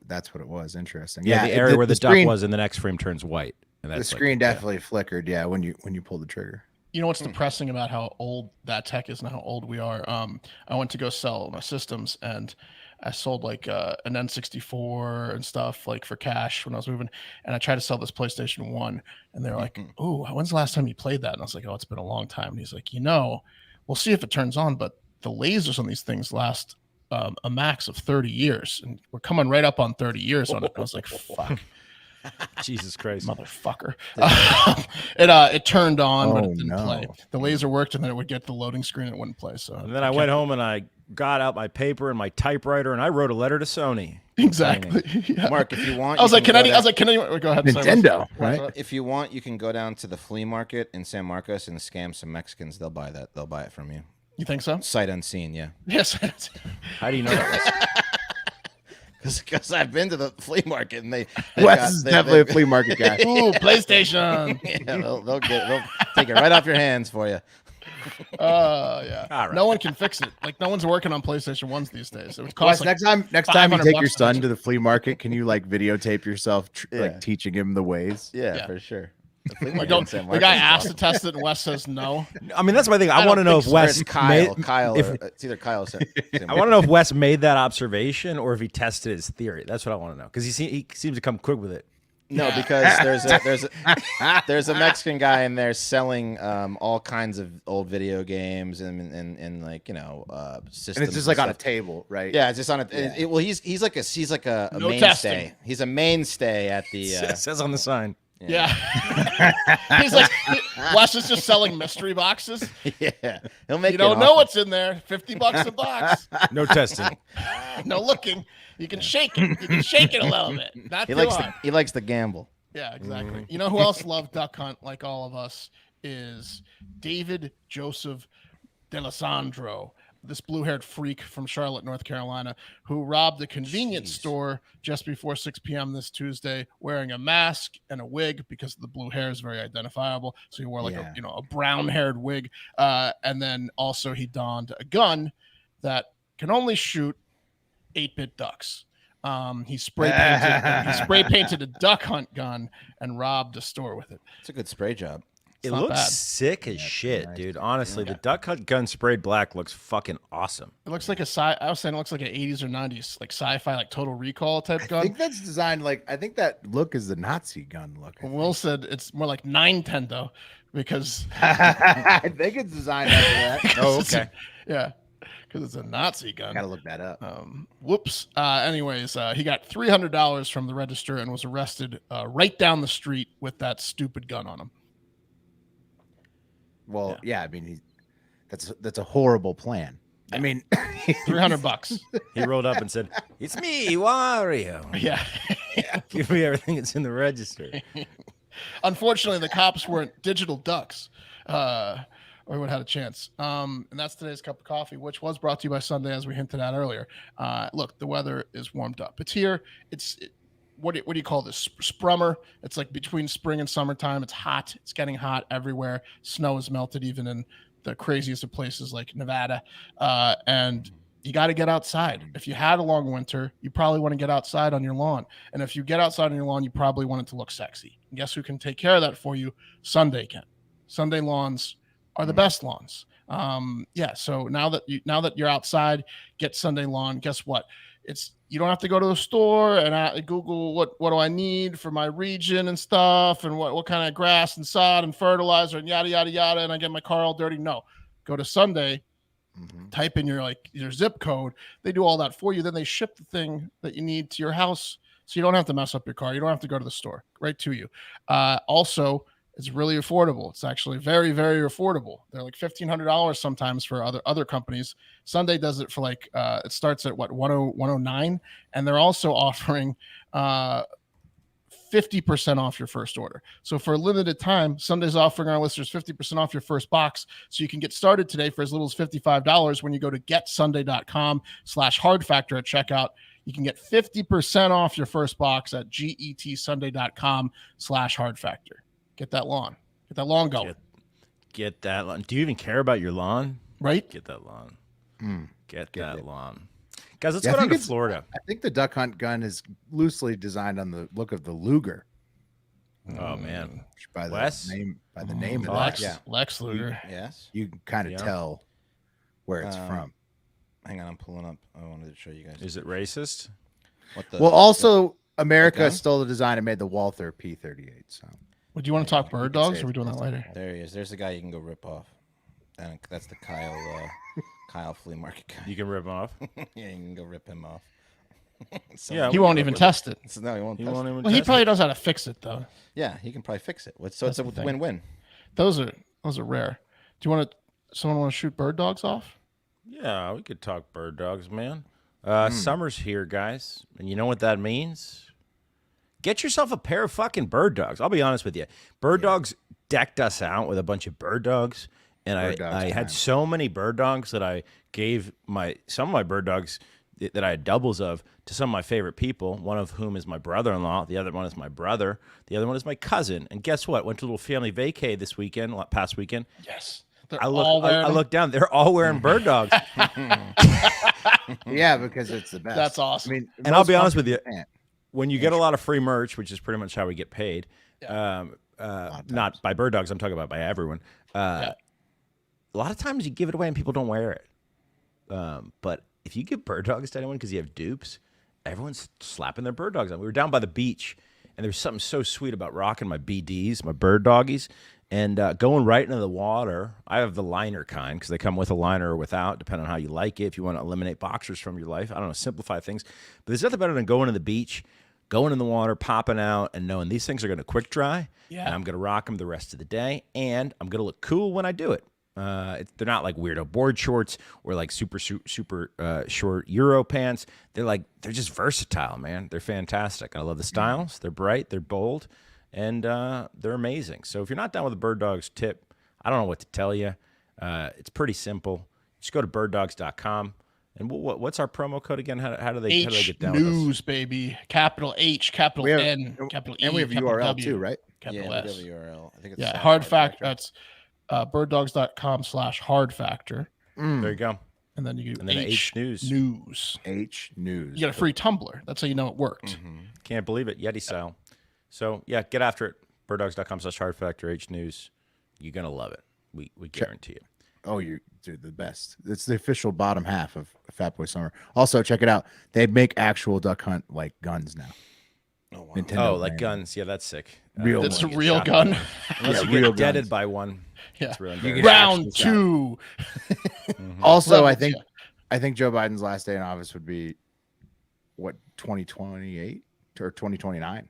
that's what it was. Interesting. Yeah, the area where the duck screen, was in the next frame turns white, and The that's screen definitely flickered. Yeah, when you pulled the trigger. You know what's depressing about how old that tech is and how old we are? I went to go sell my systems, and I sold like an N64 and stuff like for cash when I was moving, and I tried to sell this PlayStation 1, and they're like, "Oh, when's the last time you played that?" And I was like, "Oh, it's been a long time." And he's like, "We'll see if it turns on, but the lasers on these things last a max of 30 years, and we're coming right up on 30 years on it." I was like, "Fuck." Jesus Christ. Motherfucker. It turned on, but Oh, it didn't no. play. The laser worked, and then it would get the loading screen. And it wouldn't play. So And then I went home and I got out my paper and my typewriter and I wrote a letter to Sony. exactly. Yeah. Mark, if you want, I was you like, can can go I? I was like, can I? Go ahead. sorry, Nintendo, Wes. right? if you want, you can go down to the flea market in San Marcos and scam some Mexicans. They'll buy that. They'll buy it from you. You think so? Sight unseen, yeah. Yes. How do you know that? Because I've been to the flea market and they've Wes got- is they- definitely a they- flea market guy. Ooh, PlayStation. Yeah, they'll take it right off your hands for you. Yeah. All right. No one can fix it. Like no one's working on PlayStation 1s these days. It would Wes, cost like, next time you 500 take your bucks to son fix to the flea market, can you like videotape yourself Yeah. like teaching him the ways? Yeah. for sure. The flea like, market don't, in San the guy Marcos is asked awesome. to test it, and Wes says no. I mean, that's my thing. I don't want to know if think so. Or Wes it's Kyle. made, Kyle. if- Or, it's either Kyle or Sam. I want to know if Wes made that observation or if he tested his theory. That's what I want to know because he seems to come quick with it. No, because there's a Mexican guy in there selling all kinds of old video games and like systems. And it's just like on a stuff. table, right? Yeah, it's just on a. Well, he's like a No mainstay. testing. He's a mainstay at the. It says on the sign. Yeah. He's like, Wes is just selling mystery boxes. Yeah, he'll make. You don't it know off- what's in there. $50 a box. No testing. No looking. You can shake it. You can shake it a little bit. Not He too likes hard. he likes to gamble. Yeah, exactly. You know who else loved Duck Hunt like all of us is David Joseph D'Alessandro, this blue-haired freak from Charlotte, North Carolina, who robbed a convenience store just before 6 p.m. this Tuesday, wearing a mask and a wig because the blue hair is very identifiable. So he wore like a brown-haired wig, and then also he donned a gun that can only shoot 8-bit ducks. He spray painted a Duck Hunt gun and robbed a store with it. It's a good spray job. It not looks bad. sick as shit, dude. Honestly, the duck hunt gun sprayed black looks fucking awesome. It looks like I was saying it looks like an 80s or 90s like sci-fi like Total Recall type I gun. think that's designed like I think that look is the Nazi gun look. Will said it's more like 910 though, because I think it's designed after that. Oh, okay. yeah, because it's a Nazi gun. Gotta look that up. Whoops. Anyways, he got $300 from the register and was arrested right down the street with that stupid gun on him. Well, yeah, I mean, that's a horrible plan. I mean, $300. He rolled up and said, "It's me, Wario. Yeah. Give me everything that's in the register." Unfortunately, the cops weren't digital ducks, or we would have had a chance. And that's today's cup of coffee, which was brought to you by Sunday, as we hinted at earlier. Look, the weather is warmed up. It's here. What do you call this? Sprummer. It's like between spring and summertime. It's hot. It's getting hot everywhere. Snow is melted even in the craziest of places like Nevada. And you got to get outside. If you had a long winter, you probably want to get outside on your lawn. And if you get outside on your lawn, you probably want it to look sexy. And guess who can take care of that for you? Sunday can. Sunday lawns are the best lawns. So now that you're outside, get Sunday lawn. Guess what? You don't have to go to the store and Google what do I need for my region and stuff, and what kind of grass and sod and fertilizer and yada yada yada, and I get my car all dirty. No, go to Sunday, type in your zip code. They do all that for you. Then they ship the thing that you need to your house, so you don't have to mess up your car. You don't have to go to the store, right to you. Also, it's really affordable. It's actually very, very affordable. They're like $1,500 sometimes for other companies. Sunday does it for like it starts at what 109, and they're also offering 50% off your first order. So for a limited time, Sunday's offering our listeners 50% off your first box. So you can get started today for as little as $55 when you go to getsunday.com/hardfactor at checkout. You can get 50% off your first box at getsunday.com/hardfactor. Get that lawn going. Get that lawn. Do you even care about your lawn? Right? Get that lawn. Get that it. lawn. Guys, let's go down to Florida. I think the duck hunt gun is loosely designed on the look of the Luger. Oh man. By the Wes? name of the Lex, yeah. Lex Luger. Yes. You can kind of tell where it's from. Hang on, I'm pulling up. I wanted to show you guys. Is it racist? Well, also America stole the design and made the Walther P38. So Would you want to talk bird dogs, or are we doing that later? There he is. There's the guy you can go rip off. And that's the Kyle flea market guy. You can rip them off. Yeah, you can go rip him off. Yeah, He won't even test it. No, he won't. He test won't it. even Well, he test probably it. knows how to fix it though. Yeah, he can probably fix it. So it's a the thing. win-win. Those are rare. Do you want to? Someone want to shoot bird dogs off? Yeah, we could talk bird dogs, man. Summer's here, guys. And you know what that means? Get yourself a pair of fucking bird dogs. I'll be honest with you. Bird dogs decked us out with a bunch of bird dogs. And I had so many bird dogs that I gave some of my bird dogs that I had doubles of to some of my favorite people, one of whom is my brother-in-law. The other one is my brother. The other one is my cousin. And guess what? Went to a little family vacay this weekend, past weekend. Yes. I look down. They're all wearing bird dogs. yeah, because it's the best. That's awesome. I mean, And I'll be honest with you, can't. when you get a lot of free merch, which is pretty much how we get paid, not by bird dogs, I'm talking about by everyone. A lot of times you give it away and people don't wear it. But if you give bird dogs to anyone because you have dupes, everyone's slapping their bird dogs on. We were down by the beach, and there's something so sweet about rocking my BDs, my bird doggies, and going right into the water. I have the liner kind because they come with a liner or without, depending on how you like it. If you want to eliminate boxers from your life, I don't know, simplify things. But there's nothing better than going to the beach, going in the water, popping out, and knowing these things are going to quick dry. Yeah. And I'm going to rock them the rest of the day, and I'm going to look cool when I do it. They're not like weirdo board shorts or like super short Euro pants. They're just versatile, man. They're fantastic. I love the styles. They're bright, they're bold, and they're amazing. So if you're not down with the Bird Dogs tip, I don't know what to tell you. It's pretty simple. Just go to birddogs.com. And what's our promo code again? How do they get down with us? News, baby. Capital H, capital N, capital E, and we have capital URL W, too, right? capital Yeah, S. we have a URL. I think it's Hard fact. That's birddogs.com/hardfactor. There you go. And then you And then H News. H News. You get a free tumbler. That's how you know it worked. Can't believe it. Yeti style. So, yeah, get after it. Birddogs.com/hardfactor, H News. You're gonna love it. We guarantee it. Oh, you dude, the best. It's the official bottom half of Fat Boy Summer. Also, check it out. They make actual duck hunt like guns now. Oh, wow. Nintendo Oh, like brand. guns. Yeah, that's sick. Real It's a ones. real gun. Unless Yeah, you real get deaded guns. by one. Yeah. It's real You embarrassing. get Round actual two. Also, Levels, I think Joe Biden's last day in office would be what 2028 or 2029.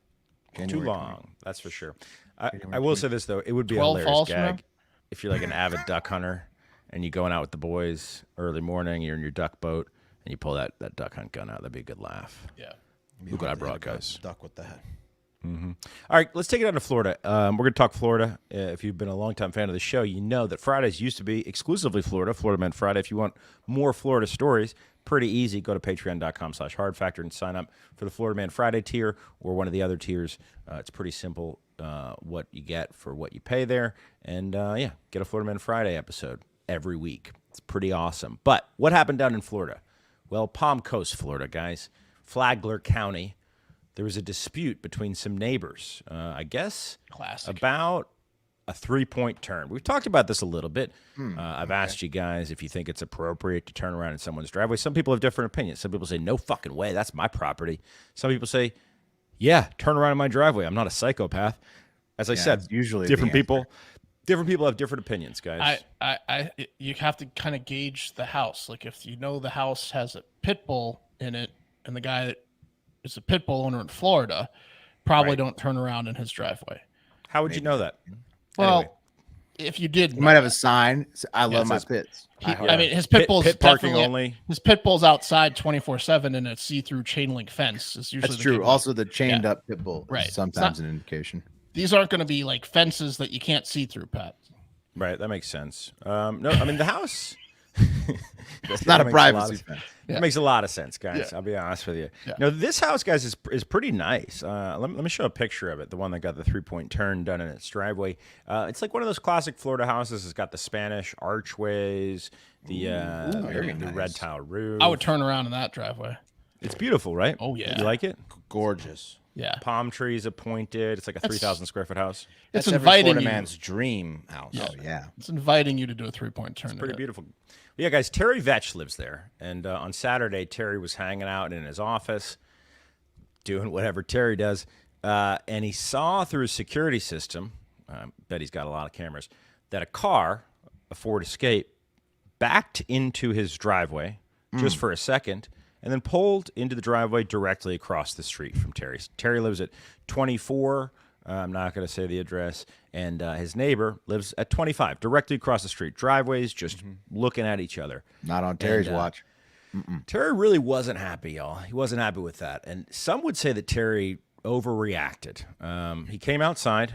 Too January long. That's for sure. I January will say this though, it would be a 12 hilarious falls from now? gag if you're like an avid duck hunter and you're going out with the boys early morning, you're in your duck boat, and you pull that duck hunt gun out. That'd be a good laugh. Yeah. Look what I brought, guys. Duck with that. All right, let's take it down to Florida. We're going to talk Florida. If you've been a longtime fan of the show, you know that Fridays used to be exclusively Florida, Florida Man Friday. If you want more Florida stories, pretty easy. Go to patreon.com/hardfactor and sign up for the Florida Man Friday tier or one of the other tiers. It's pretty simple what you get for what you pay there. And, yeah, get a Florida Man Friday episode every week. It's pretty awesome. But what happened down in Florida? Well, Palm Coast, Florida, guys. Flagler County. There was a dispute between some neighbors, I guess, Classic. about a 3-point turn. We've talked about this a little bit. I've asked you guys if you think it's appropriate to turn around in someone's driveway. Some people have different opinions. Some people say, no fucking way, that's my property. Some people say, yeah, turn around in my driveway. I'm not a psychopath. As I said, it's usually different the people have different opinions, guys. You have to kind of gauge the house. Like if you know the house has a pit bull in it, and the guy that is a pit bull owner in Florida, probably Right. don't turn around in his driveway. How would you know that? Well, Anyway. if you did, You might have a sign. I Yeah, love it my says- pits. I mean, his pit bull's Pit parking definitely only. his pit bull's outside 24/7 in a see-through chain link fence. Is usually That's the true. key. Also, the chained up pit bull Right. is It's sometimes not- an indication. These aren't going to be like fences that you can't see through, Pat. Right, that makes sense. No, I mean the house. It's not a privacy fence. Yeah. It makes a lot of sense, guys. Yeah. I'll be honest with you. Yeah. No, this house, guys, is pretty nice. Let me show a picture of it. The one that got the 3-point turn done in its driveway. It's like one of those classic Florida houses. It's got the Spanish archways, the very the nice. red tile roof. I would turn around in that driveway. It's beautiful, right? Oh, yeah. You like it? Gorgeous. Yeah, Palm trees appointed. It's like a 3,000 square foot house. it's That's every inviting Florida you. man's dream house. Yeah. Oh yeah. It's inviting you to do a 3-point turn. Pretty in it. beautiful. Yeah, guys, Terry Vetch lives there. And on Saturday, Terry was hanging out in his office, doing whatever Terry does. And he saw through his security system, bet he's got a lot of cameras, that a car, a Ford Escape, backed into his driveway just for a second and then pulled into the driveway directly across the street from Terry's. Terry lives at 24. I'm not going to say the address. And his neighbor lives at 25, directly across the street. Driveways just looking at each other. Not on Terry's watch. Terry really wasn't happy, y'all. He wasn't happy with that. And some would say that Terry overreacted. He came outside.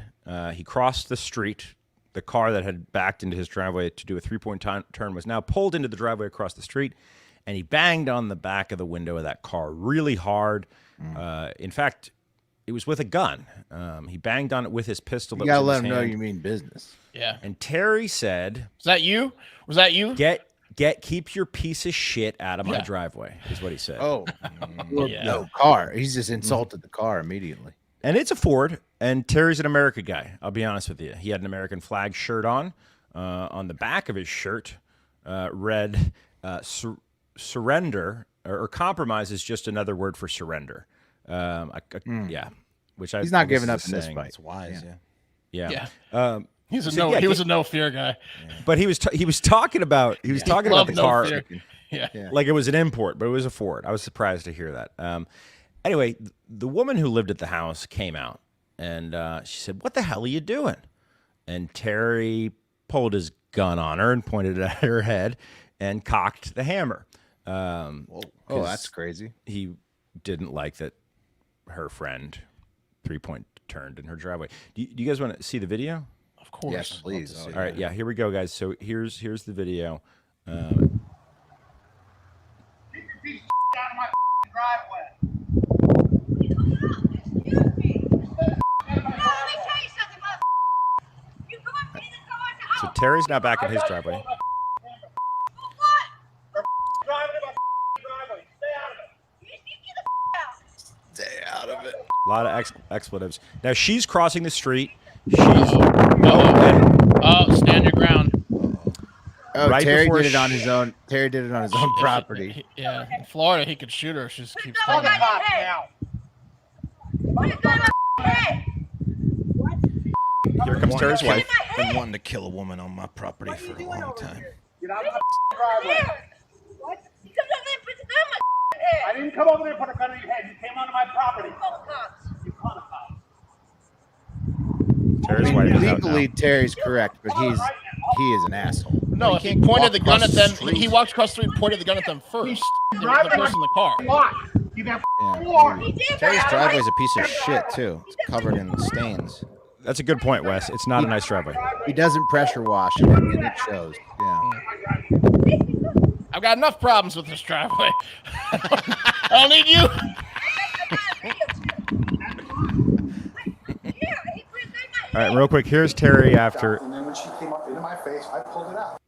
He crossed the street. The car that had backed into his driveway to do a 3-point turn was now pulled into the driveway across the street. And he banged on the back of the window of that car really hard. In fact, it was with a gun. He banged on it with his pistol. You that gotta was let in him his know hand. you mean business. Yeah. And Terry said, Was that you? Was that you? keep your piece of shit out of my Yeah. driveway, is what he said. Oh, Yeah. no car. He's just insulted the car immediately. And it's a Ford, and Terry's an America guy. I'll be honest with you. He had an American flag shirt on. On the back of his shirt, read surrender, or compromise is just another word for surrender. Yeah. Which He's not guess giving is up a in this saying. fight. It's wise, yeah. Yeah. Yeah. He was So, yeah, a no fear guy. But he was talking about about Love the no car fear. Yeah. like it was an import, but it was a Ford. I was surprised to hear that. Anyway, the woman who lived at the house came out, and she said, "What the hell are you doing?" And Terry pulled his gun on her and pointed it at her head and cocked the hammer. Oh, that's crazy. He didn't like that her friend 3-point turned in her driveway. Do you guys want to see the video? Of course. Yes, please. All right, yeah, here we go, guys. So here's the video. Get your piece of out of my driveway. Excuse me. Let me tell you something, motherfucker. You come up in the car and say, So Terry's now back in his driveway. what? Driving in my driveway. Stay out of it. You get the out. Stay out of it. A lot of expletives. Now she's crossing the street. And Oh, stand your ground. Oh, Right Terry before did it on his own. Terry did it on his own property. Yeah, in Florida, he could shoot her if she just keeps Call coming. the cops now. Why you got my head? Here comes Terry's wife. Been wanting to kill a woman on my property for a long time. Get out of my driveway. What? You come over there and put the gun on my head. I didn't come over there and put a gun in your head. You came onto my property. Call the cops. You call the cops. Terry's wife is out now. Legally, Terry's correct, but he is an asshole. No, if he pointed the gun at them, he walked across the street and pointed the gun at them first. The person in the car. What? You got Yeah. warned. He did Terry's that. driveway's a piece of shit too. It's covered in stains. That's a good point, Wes. It's not a nice driveway. He doesn't pressure wash, and it shows. Yeah. I've got enough problems with this driveway. I don't need you. All right, real quick. Here's Terry after. And then when she came up into my face, I pulled it out.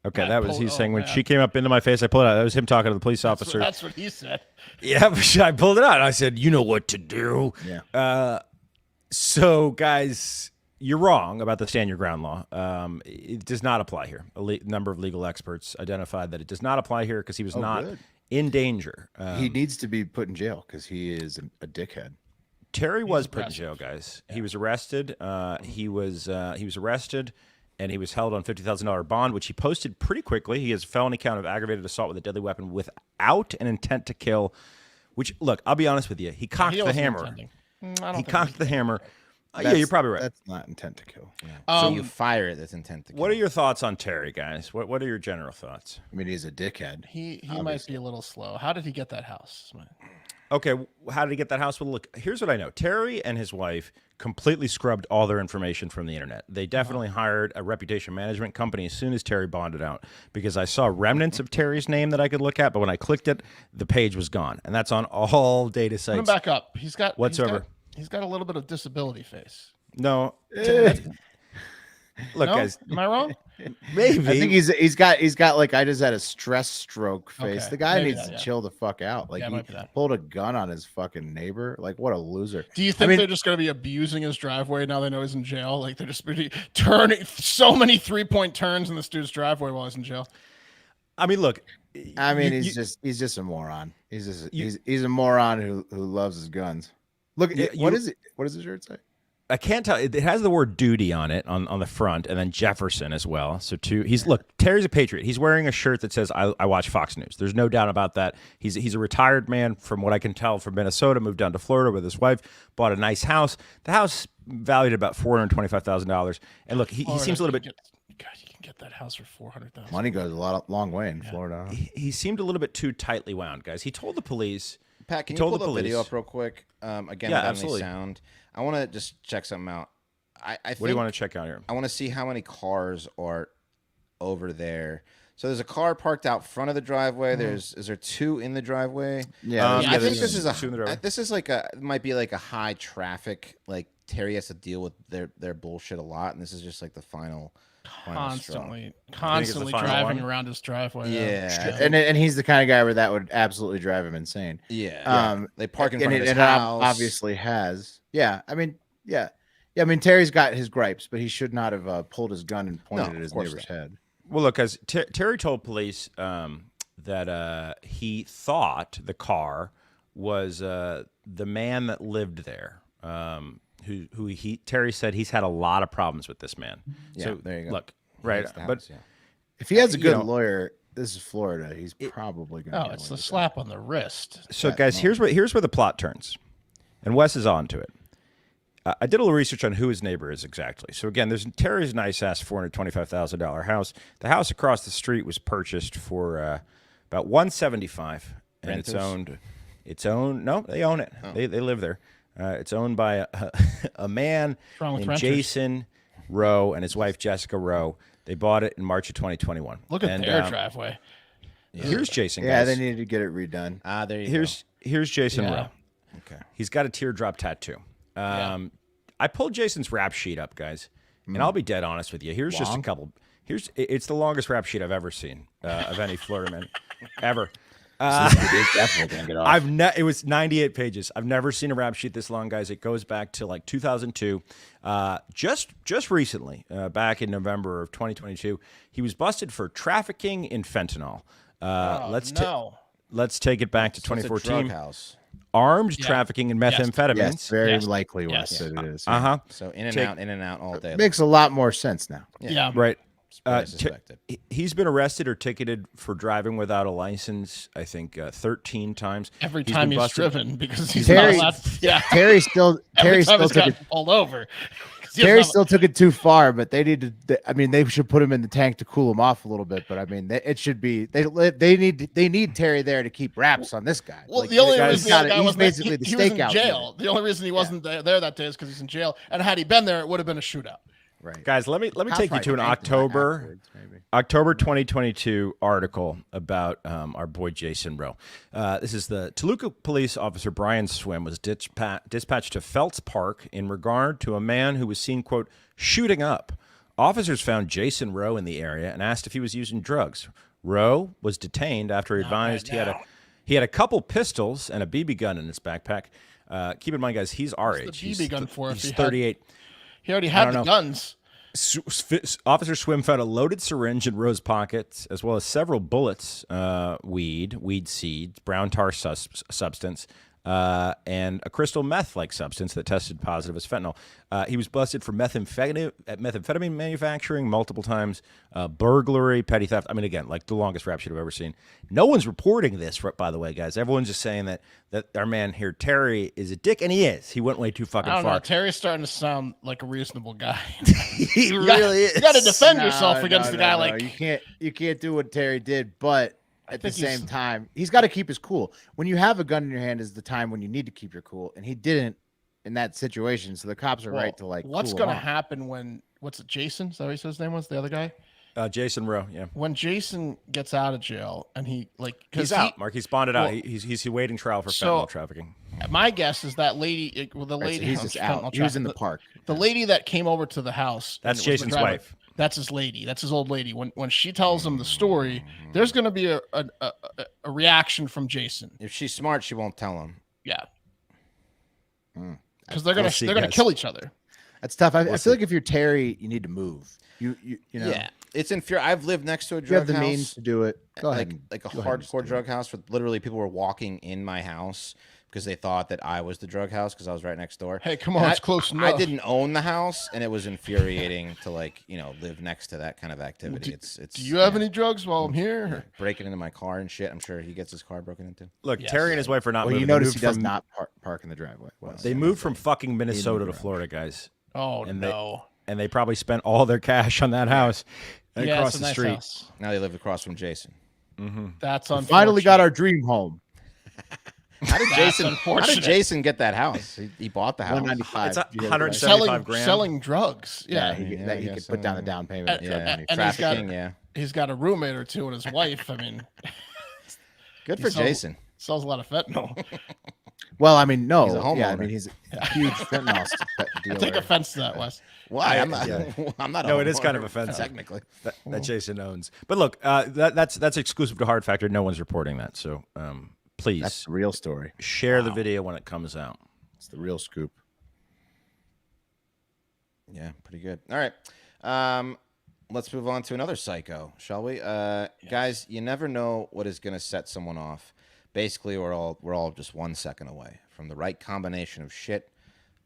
Okay, I that was pulled- he's saying when yeah. she came up into my face, I pulled it out. That was him talking to the police officer. That's what he said. Yeah, I pulled it out. I said, "You know what to do." Yeah. So, guys, you're wrong about the stand your ground law. It does not apply here. A number of legal experts identified that it does not apply here because he was not good. in danger. He needs to be put in jail because he is a dickhead. Terry was put in aggressive. jail, guys. He was arrested. He was arrested, and he was held on $50,000 bond, which he posted pretty quickly. He has a felony count of aggravated assault with a deadly weapon without an intent to kill. Which, look, I'll be honest with you. He cocked He the wasn't hammer. intending. I don't He think cocked the hammer. Yeah, you're probably right. That's not intent to kill. So you fire it. That's intent to kill. What are your thoughts on Terry, guys? What are your general thoughts? I mean, he's a dickhead. He might be a little slow. How did he get that house? Okay, how did he get that house? Well, look, here's what I know. Terry and his wife completely scrubbed all their information from the internet. They definitely hired a reputation management company as soon as Terry bonded out because I saw remnants of Terry's name that I could look at, but when I clicked it, the page was gone. And that's on all data Put him sites. back up. He's got Whatsoever. He's got a little bit of disability face. No. Look, No? guys, Am I wrong? maybe. I think he's got like I just had a stress stroke face. Okay, The guy maybe needs that, to yeah. chill the fuck out. Like Yeah, it he might be that. pulled a gun on his fucking neighbor. Like what a loser. Do you think mean- they're just going to be abusing his driveway now they know he's in jail? Like they're just really turning so many 3-point turns in this dude's driveway while he's in jail. I mean, look. I mean, you- he's just a moron. He's a moron who loves his guns. Look, what is it? What does the shirt say? I can't tell. It has the word duty on it on the front, and then Jefferson as well. So look, Terry's a patriot. He's wearing a shirt that says I watch Fox News. There's no doubt about that. He's a retired man from what I can tell from Minnesota, moved down to Florida with his wife, bought a nice house. The house valued at about $425,000. And look, he seems a little bit. God, you can get that house for $400,000. Money goes long way in Florida. Huh? He seemed a little bit too tightly wound, guys. He told the police. Pat, can you told pull the the video police- up real quick? Again, Yeah, without absolutely. any sound. I want to just check something out. I think What do you want to check out here? I want to see how many cars are over there. So there's a car parked out front of the driveway. Is there two in the driveway? Yeah, Um, I think there's this is two in the driveway. this is like it might be like a high traffic. Like Terry has to deal with their bullshit a lot, and this is just like the final straw. Constantly final driving one? around his driveway. Yeah. and he's the kind of guy where that would absolutely drive him insane. Yeah. They park in front of his it house. obviously has. Yeah, I mean, yeah. I mean, Terry's got his gripes, but he should not have pulled his gun and pointed No, at his of course neighbor's not. head. Well, look, guys, Terry told police that he thought the car was the man that lived there. Terry said he's had a lot of problems with this man. Yeah, So there you go. look, He right, hates the but house, yeah. If he has a you good know- lawyer, this is Florida. He's probably going to. Oh, it's the slap on the wrist. so guys, here's where the plot turns, and Wes is on to it. I did a little research on who his neighbor is exactly. So again, there's Terry's nice ass $425,000 house. The house across the street was purchased for about $175,000, and Renters? it's owned. No, they own it. They live there. It's owned by a man wrong with named renters? Jason Rowe and his wife Jessica Rowe. They bought it in March of 2021. Look at And, their driveway. Here's Jason. Yeah, guys. they needed to get it redone. There you Here's Jason Yeah. Rowe. Okay. He's got a teardrop tattoo. I pulled Jason's rap sheet up, guys, and I'll be dead honest with you. Here's just a couple. It's the longest rap sheet I've ever seen of any Florida man ever. This dude is definitely gonna get off. It was 98 pages. I've never seen a rap sheet this long, guys. It goes back to like 2002. Just recently, back in November of 2022, he was busted for trafficking in fentanyl. Let's take it back to So it's a 2014. drug house. Armed trafficking in methamphetamines. Yes, very Yes. likely Yes. what it is. So in and out all day. Makes a lot more sense now. Yeah. Right. It's what I suspected. He's been arrested or ticketed for driving without a license, I think, 13 times. Every He's time been he's busted. driven because he's Terry- not allowed. Yeah. Terry still Every time he's took gotten it. pulled over. 'Cause he Terry doesn't still took it too far, but they need to. I mean, they should put him in the tank to cool him off a little bit. But I mean, it should be. They need Terry there to keep wraps on this guy. Well, Like, the only he's reason the other guy he's wasn't basically the he was in stakeout. jail. The only reason he wasn't there that day is because he's in jail. And had he been there, it would have been a shootout. Right. Guys, let me Cops take you probably to an tanked him afterwards, maybe. October 2022 article about our boy Jason Rowe. This is the Toluca police officer Brian Swim was dispatched to Feltz Park in regard to a man who was seen, quote, shooting up. Officers found Jason Rowe in the area and asked if he was using drugs. Rowe was detained after he advised he had a couple pistols and a BB gun in his backpack. Keep in mind, guys, he's our What's age. the BB gun for if He's he had- 38. He already I had don't the know. guns. Officer Swim found a loaded syringe in Rowe's pockets, as well as several bullets, weed seeds, brown tar substance, and a crystal meth-like substance that tested positive as fentanyl. He was busted for methamphetamine manufacturing multiple times, burglary, petty theft. I mean, again, like the longest rap sheet I've ever seen. No one's reporting this, by the way, guys. Everyone's just saying that our man here, Terry, is a dick, and he is. He went way too fucking I don't far. know. Terry's starting to sound like a reasonable guy. He really is. You got to defend No, yourself against no, a guy no, like. you can't do what Terry did, but at the think he's- same time, he's got to keep his cool. When you have a gun in your hand is the time when you need to keep your cool, and he didn't in that situation. So the cops are right to like. What's cool him going to off. happen when what's it? Jason? Is that what he said his name was? The other guy. Jason Rowe, yeah. When Jason gets out of jail and he like He's out, Mark. He's bonded out. Well, He's awaiting trial for so- fentanyl trafficking. My guess is that lady. Well, the Right, so lady. he's I'm just trying- out. I'll He was try- in the park. The lady that came over to the house. That's and was the Jason's driver, wife. That's his lady. That's his old lady. When she tells him the story, there's going to be a reaction from Jason. If she's smart, she won't tell him. Yeah. Hmm. Because they're gonna We'll see, they're gonna guys. kill each other. That's tough. I We'll feel like if you're Terry, you need to move. You know. Yeah, it's infuriating. I've lived next to a If you have drug the house. means to do it. Go ahead. Like a Go ahead and just hardcore do drug house where literally people were walking in my house because they thought that I was the drug house because I was right next door. Hey, come And on, it's close I enough. didn't own the house, and it was infuriating to live next to that kind of activity. It's. Do you have any drugs while I'm here? breaking into my car and shit? I'm sure he gets his car broken into. Look, Yes. Terry and his wife are not Well, moving. you They notice moved he does from- not park in the driveway. Well, They moved from fucking Minnesota to Florida, guys. Oh And no. And they probably spent all their cash on that house and Yeah, across it's a the nice street. house. Now they live across from Jason. That's We unfortunate. finally got our dream home. How did Jason? How unfortunate. did Jason get that house? He bought the house. 195. It's a You know, 170 right? 75 grand. selling drugs. Yeah, Yeah. he Yeah, I could guess put down so. the down payment. And- for Yeah, money. and he's got- trafficking. Yeah, He's got a roommate or two and his wife. I mean, good for sells- Jason. sells a lot of fentanyl. Well, I mean, no. He's a Yeah, I homeowner. mean, he's a huge fentanyl dealer. Take offense to that, Wes. Why? I'm not. Yeah. I'm not. No, it is homeowner, kind of offensive. technically. that Jason owns. But look, that's exclusive to Hard Factor. No one's reporting that. So please That's the real story. share the video when it comes out. It's the real scoop. Yeah, pretty good. All right. Let's move on to another psycho, shall we? Guys, you never know what is going to set someone off. Basically, we're all just 1 second away from the right combination of shit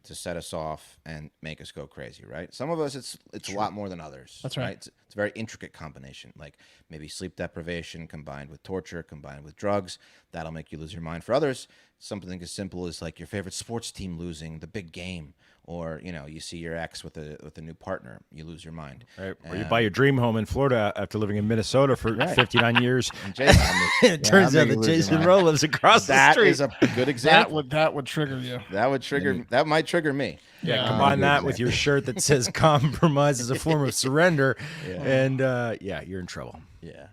to set us off and make us go crazy, right? Some of us, it's a lot more than others. That's right. It's a very intricate combination, like maybe sleep deprivation combined with torture, combined with drugs. That'll make you lose your mind. For others, something as simple as like your favorite sports team losing the big game, or you see your ex with a new partner, you lose your mind. Right? Or you buy your dream home in Florida after living in Minnesota for 59 years. Jason, It turns I'm out that making you lose your Jason mind. Rowe lives across the that street. is a good example. That would trigger you. That would trigger. That might trigger me. Yeah, combine that with your shirt that says compromise is a form of surrender. And you're in trouble. Yeah.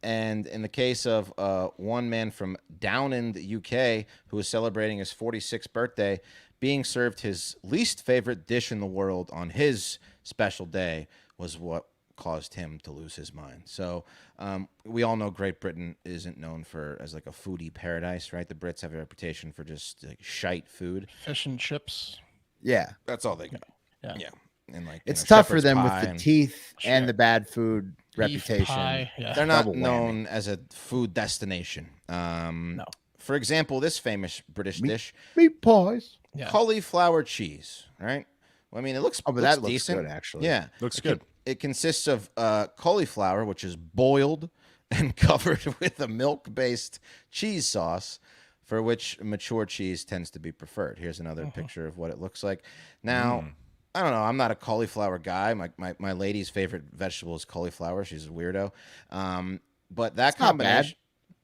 And in the case of one man from Down in the UK who was celebrating his 46th birthday, being served his least favorite dish in the world on his special day was what caused him to lose his mind. So we all know Great Britain isn't known as like a foodie paradise, right? The Brits have a reputation for just like shite food. Fish and chips. Yeah, That's all they got. Yeah. And like it's tough for shepherd's them with pie the and- teeth Sure. and the bad food Beef reputation. pie, yeah. They're not Double whammy. known as a food destination. No. For example, this famous British dish, Meat pies. Yeah. cauliflower cheese, right? Well, I mean, it looks, Oh, but looks that looks decent. good, actually. Yeah. Looks It good. It consists of cauliflower, which is boiled and covered with a milk-based cheese sauce, for which mature cheese tends to be preferred. Here's another picture of what it looks like. Now, I don't know. I'm not a cauliflower guy. My lady's favorite vegetable is cauliflower. She's a weirdo. But that Not bad. combination.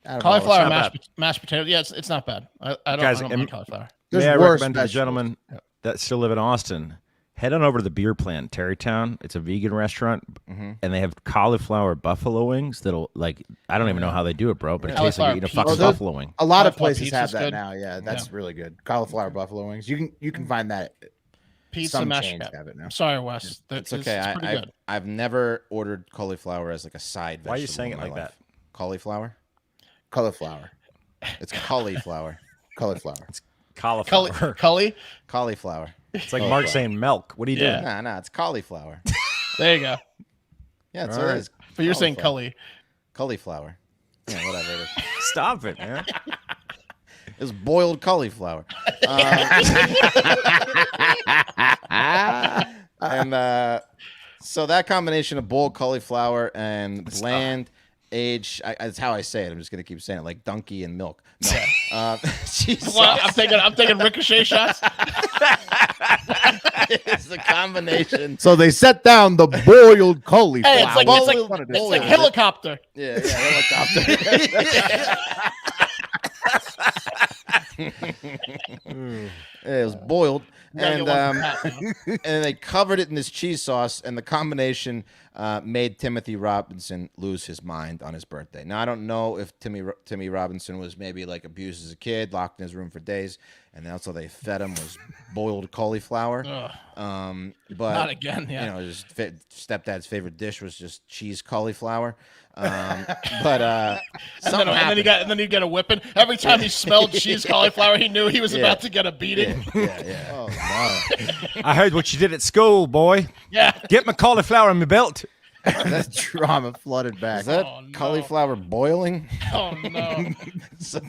Out of all, it's Cauliflower not mashed potato. Yeah, it's not bad. I don't, Guys, I don't mind cauliflower. There's May I worse recommend to the vegetables. gentlemen that still live in Austin, head on over to the Beer Plant, Terrytown. It's a vegan restaurant, and they have cauliflower buffalo wings that'll, like, I don't even know how they do it, bro, but it tastes like Cauliflower you're eating a pizza. fucking Well, those- buffalo wing. A lot of Cauliflower places have pizza's that good. now. Yeah, that's Yeah. really good. Cauliflower buffalo wings. You can find that. Pizza Some mashed. chains have it now. I'm sorry, Wes. It's okay. It's pretty good. I've never ordered cauliflower as like a side vegetable. Why are you saying in it my like life. that? Cauliflower? Cauliflower. It's cauliflower. Cauliflower. Cauliflower. Cully. Cauliflower. It's like Mark saying milk. What are you Yeah. doing? Nah, it's cauliflower. There you go. Yeah, that's All what right. it is. But you're saying Cauliflower. Cully. Cauliflower. Yeah, whatever it is. Stop it, man. It's boiled cauliflower. So that combination of boiled cauliflower and bland aged, that's how I say it. I'm just gonna keep saying it, like donkey and milk. No, cheese Well, sauce I'm taking ricochet shots. is the combination. So they set down the boiled cauliflower. Hey, it's like Boiled- helicopter. Yeah, helicopter. It was boiled, Gotta and get one for Pat, you know? and they covered it in this cheese sauce, and the combination made Timothy Robinson lose his mind on his birthday. Now, I don't know if Timmy Robinson was maybe like abused as a kid, locked in his room for days, and that's all they fed him was boiled cauliflower. Ugh. But Not again, yeah. You know, his stepdad's favorite dish was just cheese cauliflower. But And something then he got a whipping. Every time he smelled cheese cauliflower, he knew he was about to get a beating. Yeah. Oh, no. I heard what you did at school, boy. Yeah. Get my cauliflower in my belt. That drama flooded back. Is that Oh, no. cauliflower boiling? Oh no. So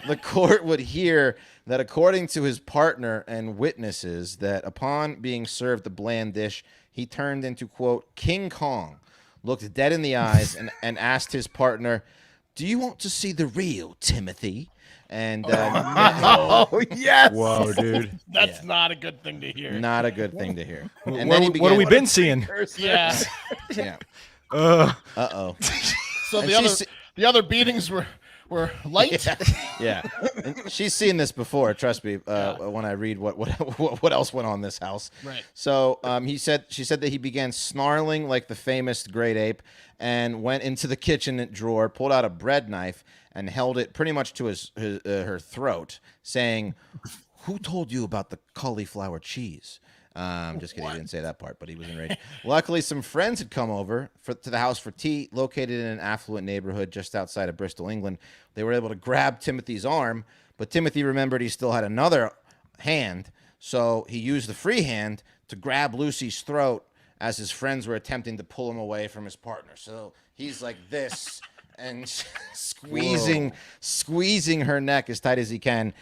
the court would hear that according to his partner and witnesses that upon being served the bland dish, he turned into, quote, King Kong, looked dead in the eyes and asked his partner, "Do you want to see the real Timothy?" And Oh, yes. Whoa, dude. That's not a good thing to hear. not a good thing to hear. And What, then he what have we began- been seeing? Yeah. Yeah. Uh, Uh-oh. So And the other beatings were light. Yeah, and she's seen this before. Trust me. When I read what else went on in this house. Right. So she said that he began snarling like the famous great ape, and went into the kitchen drawer, pulled out a bread knife, and held it pretty much to her throat, saying, "Who told you about the cauliflower cheese?" Just kidding. He didn't say that part, but he was enraged. Luckily, some friends had come over to the house for tea, located in an affluent neighborhood just outside of Bristol, England. They were able to grab Timothy's arm, but Timothy remembered he still had another hand, so he used the free hand to grab Lucy's throat as his friends were attempting to pull him away from his partner. So he's like this and squeezing her neck as tight as he can,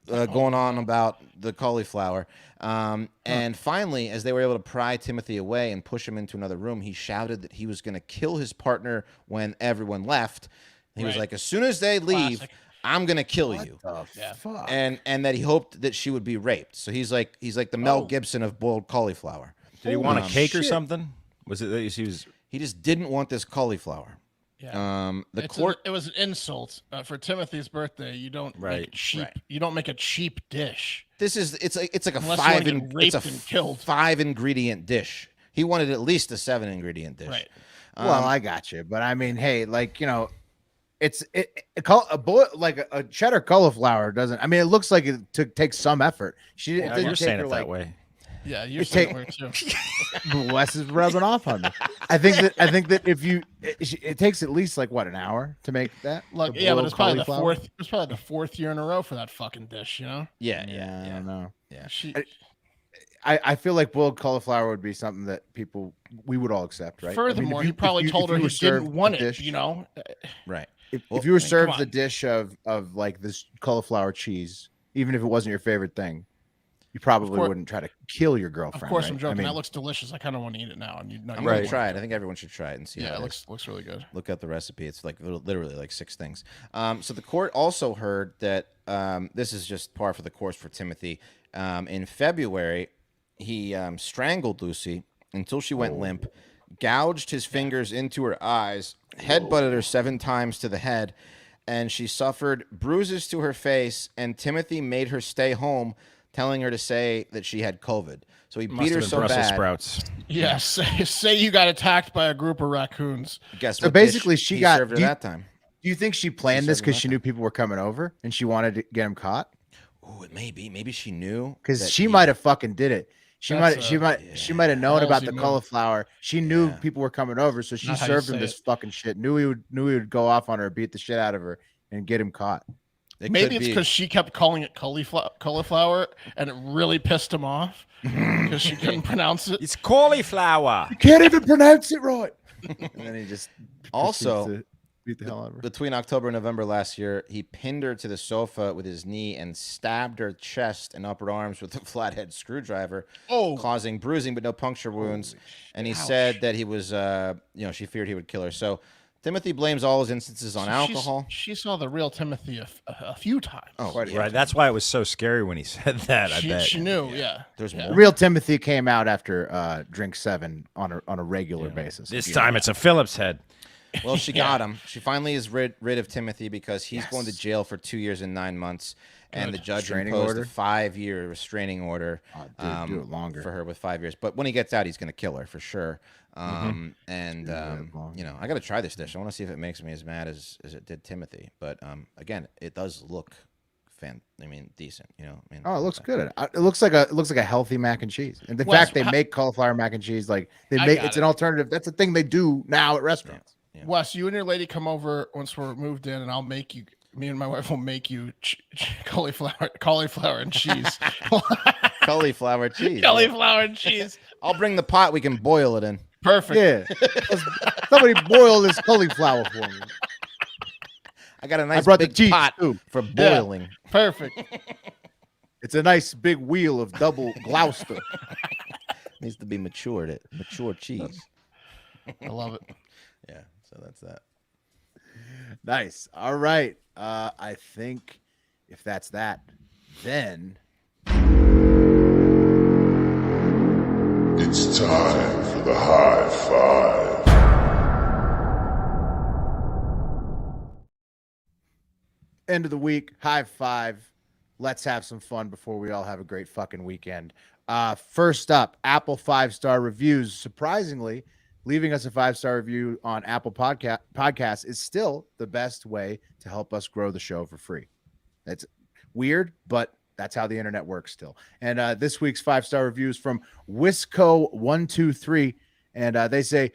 going on about the cauliflower. And finally, as they were able to pry Timothy away and push him into another room, he shouted that he was going to kill his partner when everyone left. He was Right. like, "As soon as they leave, Classic. I'm going to kill you." Fuck. And that he hoped that she would be raped. So he's like the Mel Gibson of boiled cauliflower. did he want a cake or shit. something? Was it that he was? He just didn't want this cauliflower. Yeah. The It's court it was an insult for Timothy's birthday. You don't make Right, it cheap. right. You don't make a cheap dish. it's like a Unless you wanna get raped it's a and killed. 5 ingredient dish. He wanted at least a 7 ingredient dish. Right. Well, I got you, but I mean, hey, like, you know, a cheddar cauliflower doesn't. I mean, it looks like it takes some effort. She Yeah, didn't you're take saying her, it that like, way. Yeah, you're It saying take- weird too. Wes is rubbing off on me. I think that if you, it takes at least like what, an hour to make that. Look, The yeah, but boiled it's probably cauliflower? the fourth year in a row for that fucking dish, you know? Yeah, I don't know. yeah. I feel like boiled cauliflower would be something that we would all accept, right? Furthermore, he probably told her he didn't want it, you know? Right. If you were served come the on. dish of like this cauliflower cheese, even if it wasn't your favorite thing, you probably course- wouldn't try to kill your girlfriend. Of course, right? I'm joking. I mean, That looks delicious. I kind of want to eat it now. And you know, I'm you gonna want try it. I think everyone should try it and see Yeah, how it it is. looks really good. Look up the recipe. It's like literally like 6 things. So the court also heard that this is just par for the course for Timothy. In February, he strangled Lucy until she went limp, gouged his fingers into her eyes, headbutted her 7 times to the head, and she suffered bruises to her face, and Timothy made her stay home, telling her to say that she had COVID. So he beat her so Brussels bad. sprouts. Yeah, say you got attacked by a group of raccoons. Guess So what dish basically, she he got- served her do you- that time. do you think she planned this served because him she that knew people were coming over and she wanted to get him caught? Oh, it may be. Maybe she knew Because that she he- might have fucking did it. She That's might have known about ballsy the move. cauliflower. She knew people were coming over, so she Not how you served him say this it. fucking shit. Knew he would go off on her, beat the shit out of her, and get him caught. It Maybe could it's be. because she kept calling it cauliflower, and it really pissed him off because she couldn't pronounce it. It's cauliflower. Can't even pronounce it right. And then he just Also, proceeds to beat the hell out of her. between October and November last year, he pinned her to the sofa with his knee and stabbed her chest and upper arms with a flathead screwdriver, causing bruising but no puncture wounds. And he said that he was, she feared he would kill her. So Timothy blames all his instances on alcohol. She saw the real Timothy a few times. Oh, Right. That's why it was so scary when he said that. I bet. She knew. Yeah. There's Yeah. more. Real Timothy came out after drink 7 on a regular basis. This time it's a Phillips head. Well, she got him. She finally is rid of Timothy because he's going to jail for 2 years and 9 months. And the judge Restraining imposed order? a 5-year restraining order do it longer. for her with 5 years. But when he gets out, he's going to kill her for sure. Mm-hmm. I got to try this dish. I want to see if it makes me as mad as it did Timothy. But again, it does look decent. Oh, it looks good. It looks like a healthy mac and cheese. And the Wes, fact they make cauliflower mac and cheese, like they I make, got it's it. an alternative. That's a thing they do now at restaurants. Wes, you and your lady come over once we're moved in, and I'll make you. Me and my wife will make you cauliflower and cheese. Cauliflower cheese. Cauliflower and cheese. I'll bring the pot. We can boil it in. Perfect. Yeah. Somebody boil this cauliflower for me. I got a nice brought the big cheese, pot too. for boiling. Perfect. It's a nice big wheel of double Gloucester. Needs to be mature cheese. I love it. Yeah, so that's that. Nice. All right. I think if that's that, then It's time for the high five. end of the week, high five. Let's have some fun before we all have a great fucking weekend. First up, Apple 5-star reviews. Surprisingly, leaving us a 5-star review on Apple Podcasts is still the best way to help us grow the show for free. It's weird, but that's how the internet works still. And this week's 5-star review is from Wisco123, and they say,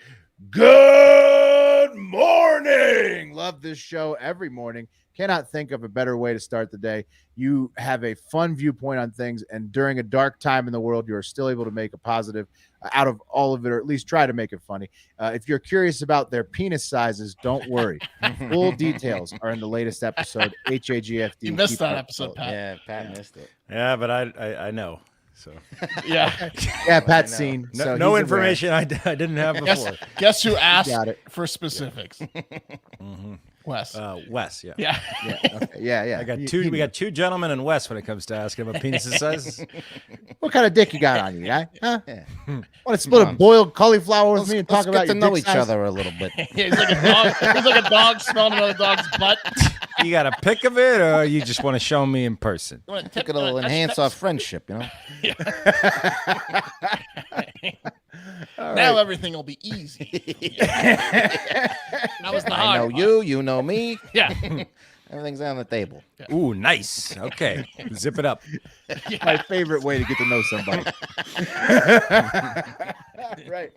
"Good morning. Love this show every morning. Cannot think of a better way to start the day. You have a fun viewpoint on things, and during a dark time in the world, you are still able to make a positive out of all of it, or at least try to make it funny. If you're curious about their penis sizes, don't worry. Full details are in the latest episode. HAGFD. You missed Keep that up episode, the- Pat. Yeah, Pat missed it. Yeah, but I know. So Yeah. Yeah, Pat's seen. no, so no he's information I didn't have before. Guess who asked Got it. for specifics? Wes. Wes, yeah. Yeah. aware. Yeah, okay. Yeah. I got You- two. you We know. got two gentlemen in West when it comes to asking about penis sizes. What kind of dick you got on you, guy? Huh? Yeah. Want to split a boiled cauliflower with me and Let's talk about get to your know dick each size? other a little bit. Yeah, he's like a dog. He's like a dog smelling another dog's butt. You got a pic of it, or you just want to show me in person? You wanna It tip- could enhance our friendship, you know. Now everything will be easy. That was the I know hard part. you know me. Yeah. Everything's on the table. Ooh, nice. Okay, zip it up. My favorite way to get to know somebody. Right.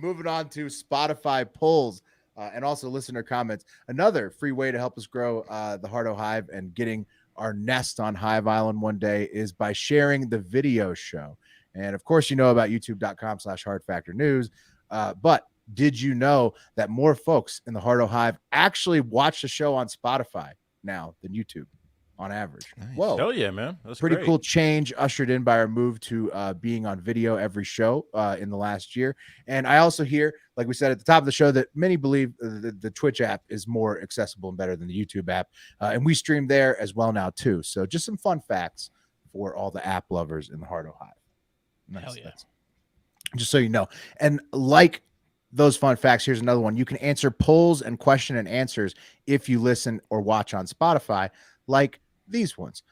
Moving on to Spotify polls and also listener comments. Another free way to help us grow the Hardo Hive and getting our nest on Hive Island one day is by sharing the video show. And of course, you know about youtube.com/hardfactornews. But did you know that more folks in the Hardo Hive actually watch the show on Spotify now than YouTube on average? Nice. Whoa. Hell yeah, man. That's Pretty great. cool change ushered in by our move to being on video every show in the last year. And I also hear, like we said at the top of the show, that many believe the Twitch app is more accessible and better than the YouTube app. And we stream there as well now, too. So just some fun facts for all the app lovers in the Hardo Hive. Hell yeah. Just so you know. And like those fun facts, here's another one. You can answer polls and question and answers if you listen or watch on Spotify, like these ones.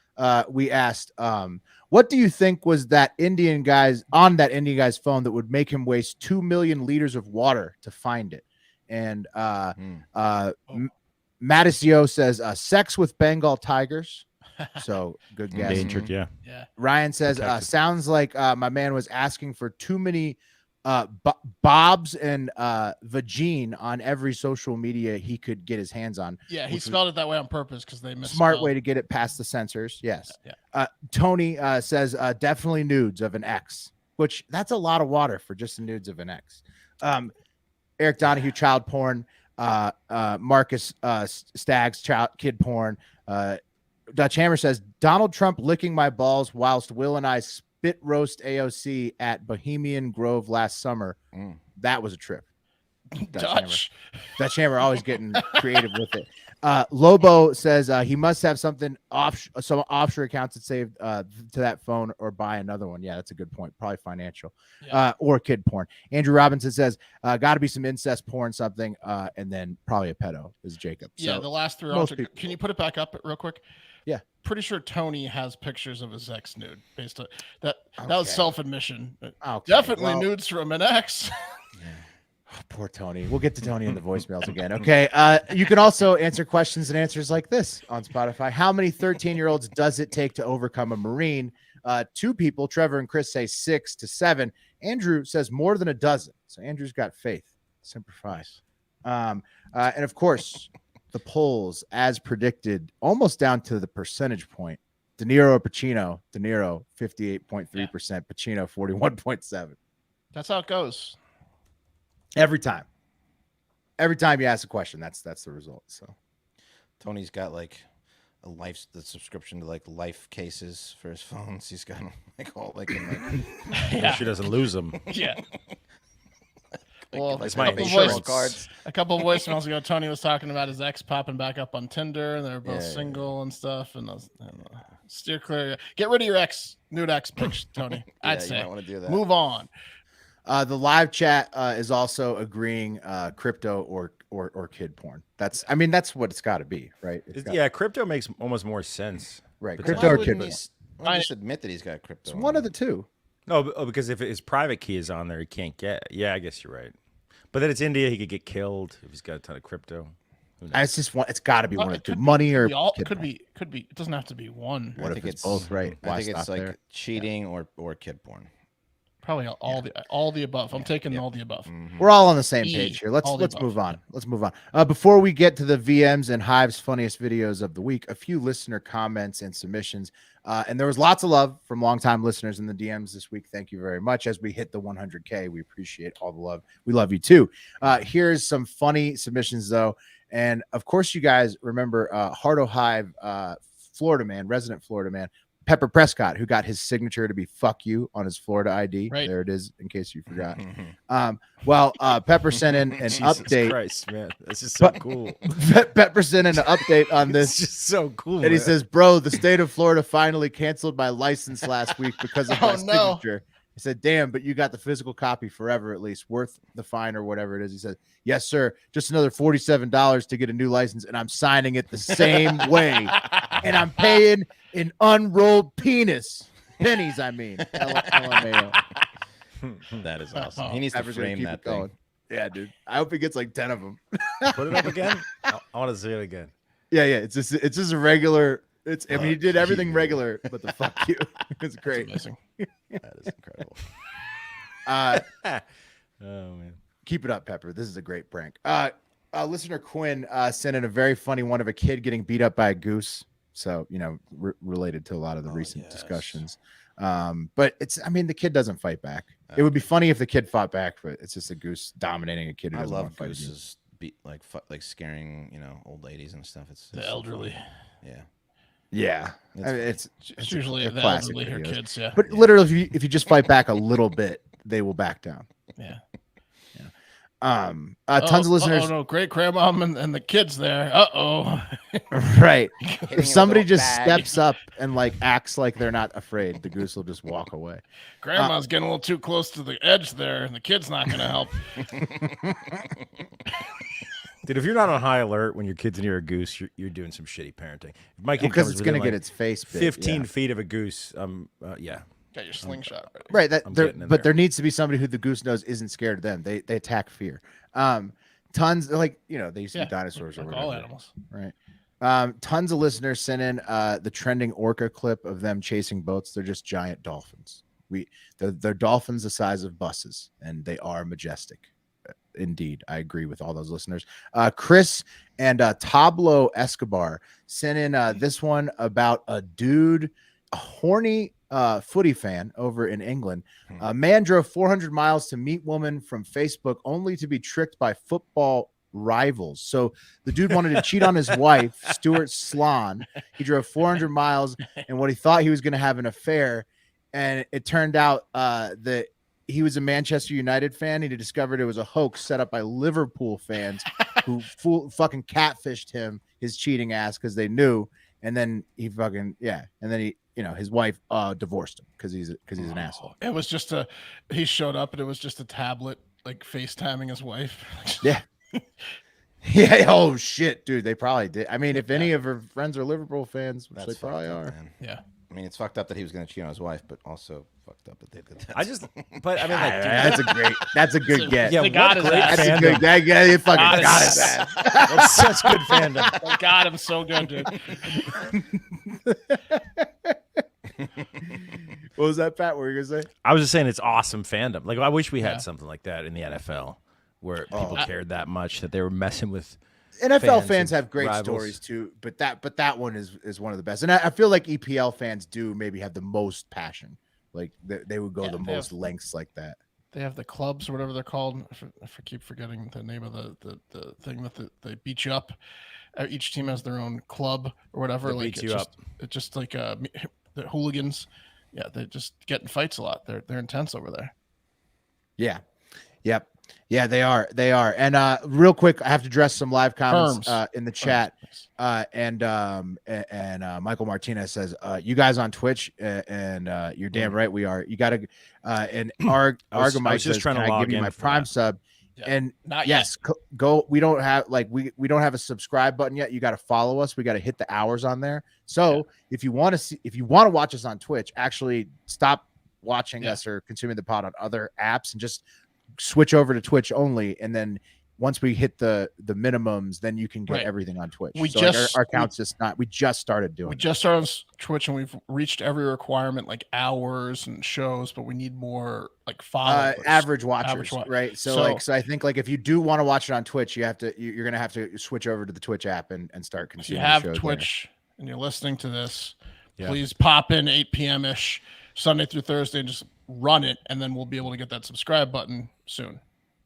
We asked, what do you think was that Indian guy's phone that would make him waste 2 million liters of water to find it? And Matisio says sex with Bengal tigers. So good guess. Endangered, yeah. Ryan says sounds like my man was asking for too many Bobs and Vagine on every social media he could get his hands on. Yeah, he spelled it that way on purpose because they misspelled. Smart way to get it past the censors. Yes. Tony says definitely nudes of an ex, which that's a lot of water for just the nudes of an ex. Eric Donahue, child porn. Marcus Staggs, kid porn. Dutch Hammer says Donald Trump licking my balls whilst Will and I spit roast AOC at Bohemian Grove last summer. That was a trip. Dutch Hammer always getting creative with it. Lobo says he must have some offshore accounts that saved to that phone or buy another one. Yeah, that's a good point. Probably financial or kid porn. Andrew Robinson says got to be some incest porn, something, and then probably a pedo is Jacob. Yeah, so the last three. Can you put it back up real quick? Yeah. Pretty sure Tony has pictures of his ex nude based on that. That was self-admission. Definitely nudes from an ex. Oh, poor Tony. We'll get to Tony in the voicemails again. Okay. You can also answer questions and answers like this on Spotify. How many 13-year-olds does it take to overcome a Marine? 2 people, Trevor and Chris, say 6 to 7. Andrew says more than a dozen. So Andrew's got faith. Semper Fi. And of course, the polls, as predicted, almost down to the percentage point. De Niro or Pacino? De Niro, 58.3%. Pacino, 41.7%. That's how it goes. Every time you ask a question, that's the result. So Tony's got like the subscription to like Life cases for his phones. He's got like all like, She doesn't lose them. Yeah. Well, it's my insurance cards. A couple of voicemails ago, Tony was talking about his ex popping back up on Tinder, and they're both single and stuff. And steer clear. Get rid of your nude ex pics, Tony. I'd say. You might want to do that. Move on. The live chat is also agreeing crypto or kid porn. That's what it's got to be, right? Crypto makes almost more sense. Right. But Crypto or kid porn. Why just admit that he's got crypto? It's one of the two. No, because if his private key is on there, he can't get. Yeah, I guess you're right. But then it's India; he could get killed if he's got a ton of crypto. It's just one. It's got to be one of the two. Money or could be. It doesn't have to be one. What if it's both? Right. I think it's like cheating or kid porn. Probably all the above. I'm taking all the above. We're all on the same page here. Let's move on. Let's move on. Before we get to the VMs and Hive's funniest videos of the week, a few listener comments and submissions. And there was lots of love from longtime listeners in the DMs this week. Thank you very much. As we hit the 100K, we appreciate all the love. We love you too. Here's some funny submissions though. And of course, you guys remember Hardo Hive, Florida man, resident Florida man, Pepper Prescott, who got his signature to be "fuck you" on his Florida ID. Right. There it is, in case you forgot. Pepper sent in an update. Christ, man, this is so cool. Pepper sent in an update on this. It's just so cool. And he says, "Bro, the state of Florida finally canceled my license last week because of my signature." He said, "Damn, but you got the physical copy forever, at least, worth the fine or whatever it is." He said, "Yes, sir. Just another $47 to get a new license, and I'm signing it the same way, and I'm paying an unrolled penis, pennies. I mean, LMAO." That is awesome. He needs to frame that thing. Yeah, dude. I hope he gets like 10 of them. Put it up again. I want to see it again. Yeah, it's just a regular. I mean, he did everything regular, but the fuck you. It's great. Amazing. That is incredible. Oh man. Keep it up, Pepper. This is a great prank. Listener Quinn sent in a very funny one of a kid getting beat up by a goose. So, related to a lot of the recent discussions. But the kid doesn't fight back. It would be funny if the kid fought back, but it's just a goose dominating a kid. Who I doesn't love want to fight gooses like scaring the old ladies and stuff. It's The elderly. Yeah. Yeah, It's it's usually a the classic elderly or videos. kids. Yeah. But literally, if you just fight back a little bit, they will back down. Yeah. Tons of listeners. Oh no, great grandmom and the kids there. Right. Hitting If a somebody little just bag. steps up and acts like they're not afraid, the goose will just walk away. Grandma's getting a little too close to the edge there, and the kid's not going to help. Dude, if you're not on high alert when your kid's near a goose, you're doing some shitty parenting. If my kid Because comes it's going to within, get its face bit. 15 yeah. feet of a goose, yeah. Got your slingshot ready. Right. I'm getting in But there. there needs to be somebody who the goose knows isn't scared of them. They attack fear. Tons they used to be dinosaurs or Like whatever. all animals. Right. Tons of listeners sent in the trending orca clip of them chasing boats. They're just giant dolphins. They're dolphins the size of buses, and they are majestic. Indeed, I agree with all those listeners. Chris and Tablo Escobar sent in this one about a dude, a horny footy fan over in England. A man drove 400 miles to meet woman from Facebook only to be tricked by football rivals. So the dude wanted to cheat on his wife, Stuart Slon. He drove 400 miles and what he thought he was going to have an affair. And it turned out that he was a Manchester United fan. He discovered it was a hoax set up by Liverpool fans who fucking catfished him, his cheating ass, because they knew. And then he fucking, and then he, his wife divorced him because he's an asshole. It was just he showed up and it was just a tablet, like FaceTiming his wife. Yeah. Yeah. Oh shit, dude. They probably did. I mean, if any of her friends are Liverpool fans, which they probably fucked up, are. man. Yeah. I mean, it's fucked up that he was going to cheat on his wife, but also fucked up that they did that. That's a good get. Yeah, They got what his great ass. That's a fandom. good get. Yeah, you fucking Got got his it, ass. man. That's such good fandom. Oh, God, I'm so good, dude. What was that, Pat? What were you gonna say? I was just saying it's awesome fandom. Like I wish we had Yeah. something like that in the NFL where people cared that much that they were messing with. NFL Fans fans and have great rivals. stories too, but that one is one of the best. And I feel like EPL fans do maybe have the most passion. Like they would go Yeah, the they most have- lengths like that. They have the clubs or whatever they're called. I keep forgetting the name of the thing that they beat you up. Each team has their own club or whatever. That Like beats it's you just, up. It's just like the hooligans. Yeah, they just get in fights a lot. They're intense over there. Yeah. Yep. Yeah, they are. They are. And real quick, I have to address some live comments Terms. in the chat. And Michael Martinez says, "You guys on Twitch, and you're damn right we are. You got to." And Argamite just says, trying to "Can I log give you in my for Prime that. sub?" Yeah. And Not yes, go. We don't have we don't have a subscribe button yet. You got to follow us. We got to hit the hours on there. So if you want to watch us on Twitch, actually stop watching us or consuming the pod on other apps and just switch over to Twitch only. And then once we hit the minimums, then you can get Right. everything on Twitch. We So, just- our account's just not. We just started doing. We it. just started on Twitch and we've reached every requirement, like hours and shows, but we need more like followers. Average watchers, Average right? So, So- so I think if you do want to watch it on Twitch, you're gonna have to switch over to the Twitch app and start If you consuming. have the shows Twitch and you're listening to this, Yeah. please pop in 8 p.m. ish Sunday through Thursday and just run it, and then we'll be able to get that subscribe button soon.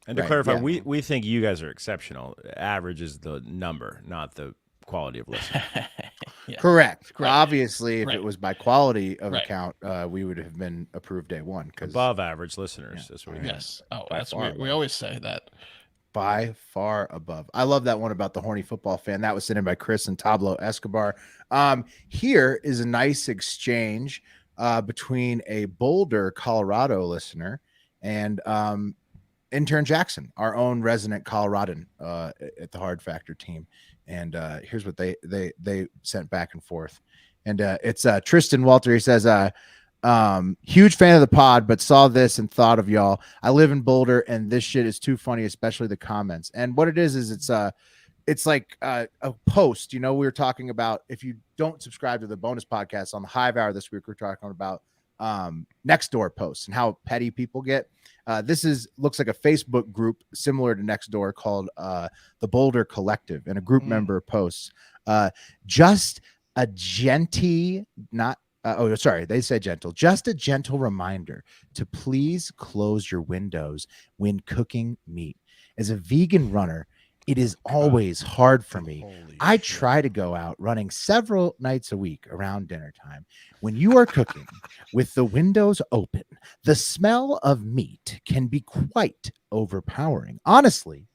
And to Right, clarify, yeah. we think you guys are exceptional. Average is the number, not the quality of listening. there. Correct. Correct. Obviously, if Right. it was by quality of Right. account, we would have been approved day one. Because Above average listeners. Yeah. That's what we Yes. Oh, By that's far we always say that. by far above. I love that one about the horny football fan. That was sent in by Chris and Tablo Escobar. Here is a nice exchange between a Boulder, Colorado listener and intern Jackson, our own resident Coloradan at the Hard Factor team. And here's what they sent back and forth. And it's Tristan Walter. He says, huge fan of the pod, but saw this and thought of y'all. I live in Boulder and this shit is too funny, especially the comments. And what it is it's it's like a post. You know, we were talking about, if you don't subscribe to the bonus podcast on the Hive Hour this week, we're talking about Nextdoor posts and how petty people get. This looks like a Facebook group similar to Nextdoor called the Boulder Collective, and a group member posts just a genty, not they said gentle, just a gentle reminder to please close your windows when cooking meat. As a vegan runner, it is always hard for me. I try to go out running several nights a week around dinner time. When you are cooking with the windows open, the smell of meat can be quite overpowering. Honestly,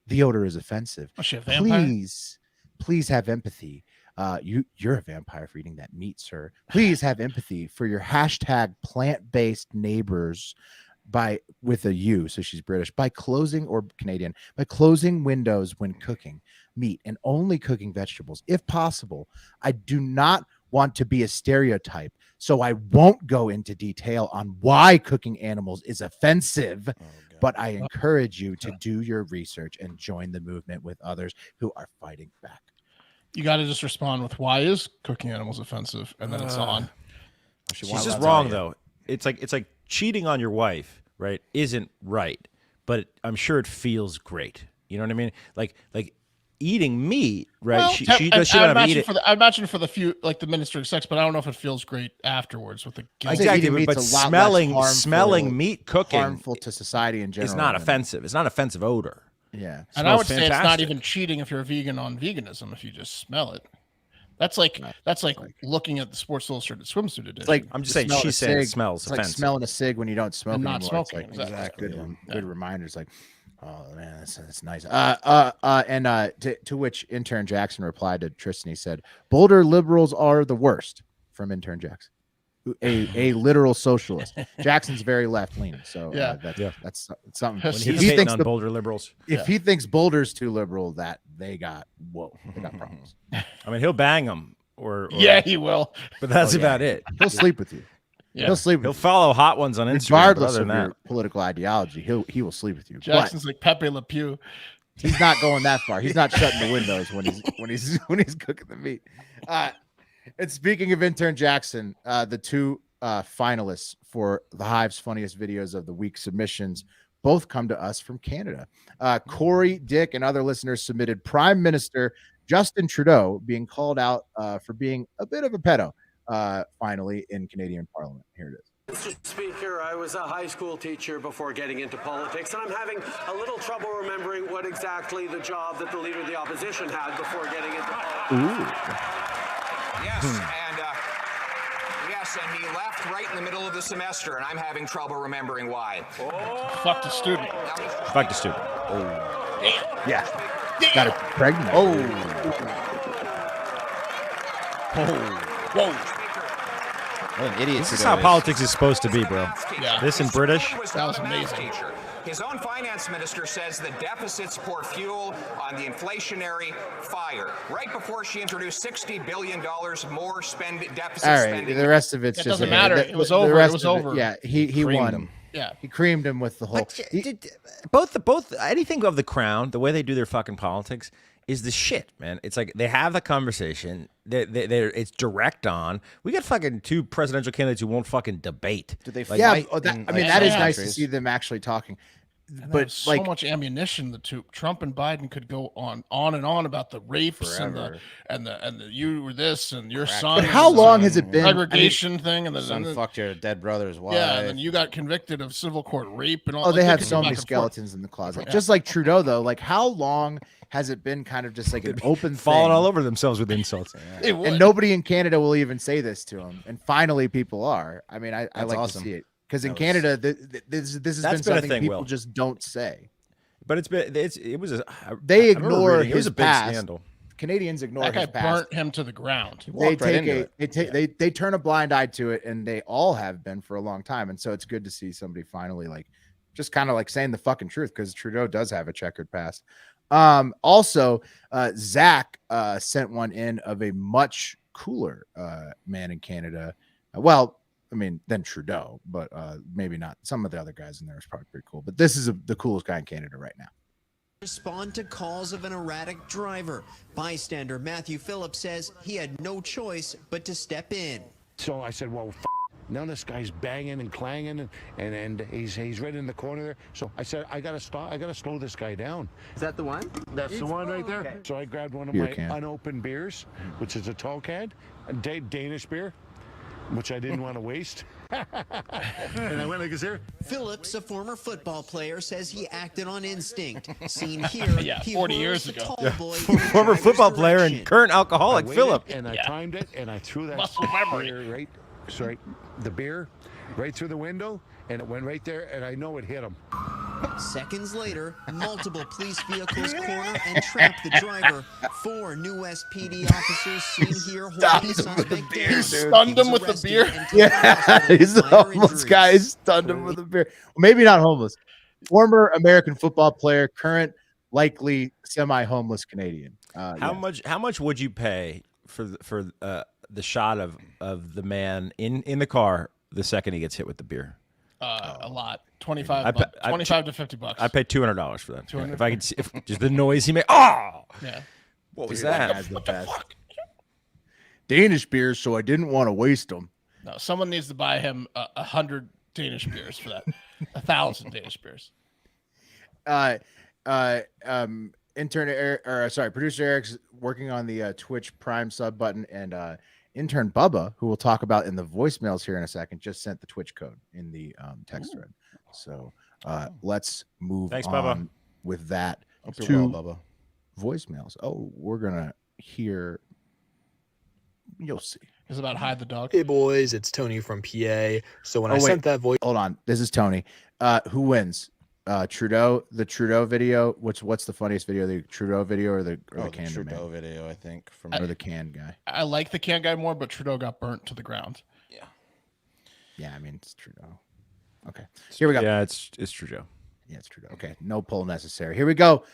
the odor is offensive. Was she a vampire? Please have empathy. You're a vampire for eating that meat, sir. Please have empathy for your hashtag plant-based neighbors with a U, so she's British, by closing, or Canadian, by closing windows when cooking meat and only cooking vegetables if possible. I do not want to be a stereotype, so I won't go into detail on why cooking animals is offensive, but I encourage you to do your research and join the movement with others who are fighting back. You got to just respond with, why is cooking animals offensive? And then it's on. She's just wrong, though. It's like cheating on your wife, right, isn't right, but I'm sure it feels great. You know what I mean? Like eating meat, right? Well, she doesn't have to eat it. I imagine for the few, like the minister of sex, but I don't know if it feels great afterwards with the guilt. Exactly, but smelling meat cooking harmful to society in general. It's not offensive. It's not offensive odor. Yeah, and I would say it's not even cheating if you're a vegan on veganism if you just smell it. That's like looking at the Sports Illustrated swimsuit edition. It's like, I'm just saying, she's saying it smells offensive. Like smelling a cig when you don't smoke and anymore. not smoking. It's like, exactly. Good reminders. Like, oh man, that's nice. To which intern Jackson replied to Tristan. He said, "Boulder liberals are the worst." From intern Jackson, a literal socialist. Jackson's very left leaning, so that's something. When he's hating on Boulder liberals, if he thinks Boulder's too liberal, they got problems. I mean, he'll bang them, or yeah, he will. But that's about it. He'll sleep with you. Yeah. He'll follow hot ones on Instagram. Regardless of your political ideology, he will sleep with you. Jackson's like Pepe Le Pew. He's not going that far. He's not shutting the windows when he's cooking the meat. And speaking of intern Jackson, the two finalists for the Hive's funniest videos of the week submissions both come to us from Canada. Corey, Dick, and other listeners submitted Prime Minister Justin Trudeau being called out for being a bit of a pedo. Finally in Canadian Parliament. Here it is. Mr. Speaker, I was a high school teacher before getting into politics, and I'm having a little trouble remembering what exactly the job that the leader of the opposition had before getting into politics. Ooh. Yes, and he left right in the middle of the semester, and I'm having trouble remembering why. Fucked a student. Fucked a student. Oh. Yeah. Got her pregnant. Oh. Whoa. What an idiot. This is how politics is supposed to be, bro. Yeah. This in British. That was amazing. His own finance minister says the deficits pour fuel on the inflationary fire. Right before she introduced $60 billion more deficit All right, spending. the rest of it's it just doesn't matter. It was over. It was over. Yeah, he won him. Yeah, he creamed him with the whole. Both anything of the Crown, the way they do their fucking politics is the shit, man. It's like they have the conversation. It's direct on. We got fucking two presidential candidates who won't fucking debate. Do they? That is nice to see them actually talking. But so much ammunition. The two, Trump and Biden, could go on and on about the rapes forever. and the you were this and your son. But how long has it been? Segregation thing and the son fucked your dead brother's wife. Yeah, and then you got convicted of civil court rape and all. Oh, they have so many skeletons in the closet. Just like Trudeau, though. Like, how long has it been kind of just like an open falling thing? all over themselves with insults? And nobody in Canada will even say this to him. And finally, people are. I mean, I like awesome. to see it. Because in Canada, this has been something people just don't say. But they ignore it was a big scandal. Canadians ignore that guy his past. burnt him to the ground. They turn a blind eye to it, and they all have been for a long time. And so it's good to see somebody finally just kind of like saying the fucking truth, because Trudeau does have a checkered past. Also, Zach sent one in of a much cooler man in Canada. Than Trudeau, but maybe not. Some of the other guys in there is probably pretty cool. But this is the coolest guy in Canada right now. respond to calls of an erratic driver. Bystander Matthew Phillips says he had no choice but to step in. So I said, well, now this guy's banging and clanging, and he's right in the corner there. So I said, I gotta stop. I gotta slow this guy down. Is that the one? That's the one right there. Okay. So I grabbed one of Beer my can. unopened beers, which is a tall can, a Danish beer, which I didn't want to waste. And I went like this here. Phillips, a former football player, says he acted on instinct. Seen here, Yeah, he 40 hurls years the ago. tall boy in the Former driver's football player and direction. current alcoholic I waited, Philip. and I timed it, and I threw that Muscle memory. beer the beer right through the window, and it went right there, and I know it hit him. Seconds later, multiple police vehicles corner and trap the driver. 4 new SPD officers seen here holding the suspect down. He stunned him with the arrested beer. and taken to Yeah, hospital he's with a minor homeless injuries. guy. He stunned him with a beer. Maybe not homeless. Former American football player, current likely semi-homeless Canadian. How much would you pay for the shot of the man in the car the second he gets hit with the beer? A lot. 25 I bucks. pa- I- 25 to 50 bucks. I paid $200 for that. $200? If I could see, if just the noise he made. Oh, Yeah. what was Dude, that? guy's the best. Danish beers, so I didn't want to waste them. No, someone needs to buy him 100 Danish beers for that. 1,000 Danish beers. Intern Eric, producer Eric's working on the Twitch Prime sub button, and intern Bubba, who we'll talk about in the voicemails here in a second, just sent the Twitch code in the text thread. So let's move Thanks, on Bubba. with that Hope to you're well, Bubba. voicemails. Oh, we're gonna hear. You'll see. It's about Hide the Dog. Hey boys, it's Tony from PA. So when I wait. sent that voice, Hold on. This is Tony. Who wins? Trudeau, the Trudeau video. What's the funniest video? The Trudeau video or the canned Trudeau man? video, I think, from Or the canned guy? I like the can guy more, but Trudeau got burnt to the ground. Yeah, I mean it's Trudeau. Okay, here we go. Yeah, it's Trudeau. Yeah, it's Trudeau. Okay, no poll necessary. Here we go.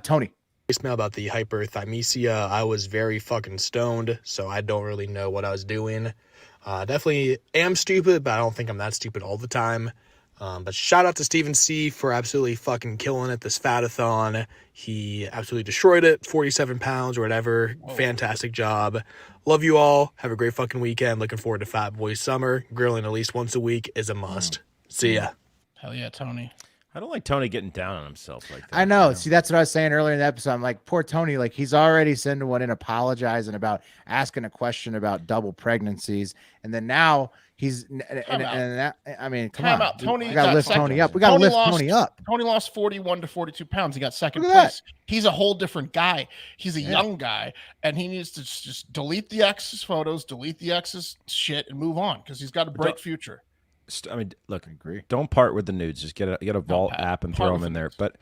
Tony. voicemail about the hyperthymesia, I was very fucking stoned, so I don't really know what I was doing. Definitely am stupid, but I don't think I'm that stupid all the time. But shout out to Steven C for absolutely fucking killing it this fatathon. He absolutely destroyed it, 47 pounds or whatever. Whoa. Fantastic job. Love you all. Have a great fucking weekend. Looking forward to Fat Boy Summer. Grilling at least once a week is a must. See ya. Hell yeah, Tony. I don't like Tony getting down on himself like that. I know. See, that's what I was saying earlier in the episode. I'm like, poor Tony. Like, he's already sending one in apologizing about asking a question about double pregnancies, and then now he's I mean, come on. Tony, we gotta lift Tony up. We gotta lift Tony up. Tony lost 41 to 42 pounds. He got second Look at place. He's a whole different guy. He's a young guy, and he needs to just delete the ex's photos, delete the ex's shit, and move on because he's got a bright future. I mean, look, I agree. Don't part with the nudes. Just get a Vault app and throw them in there. But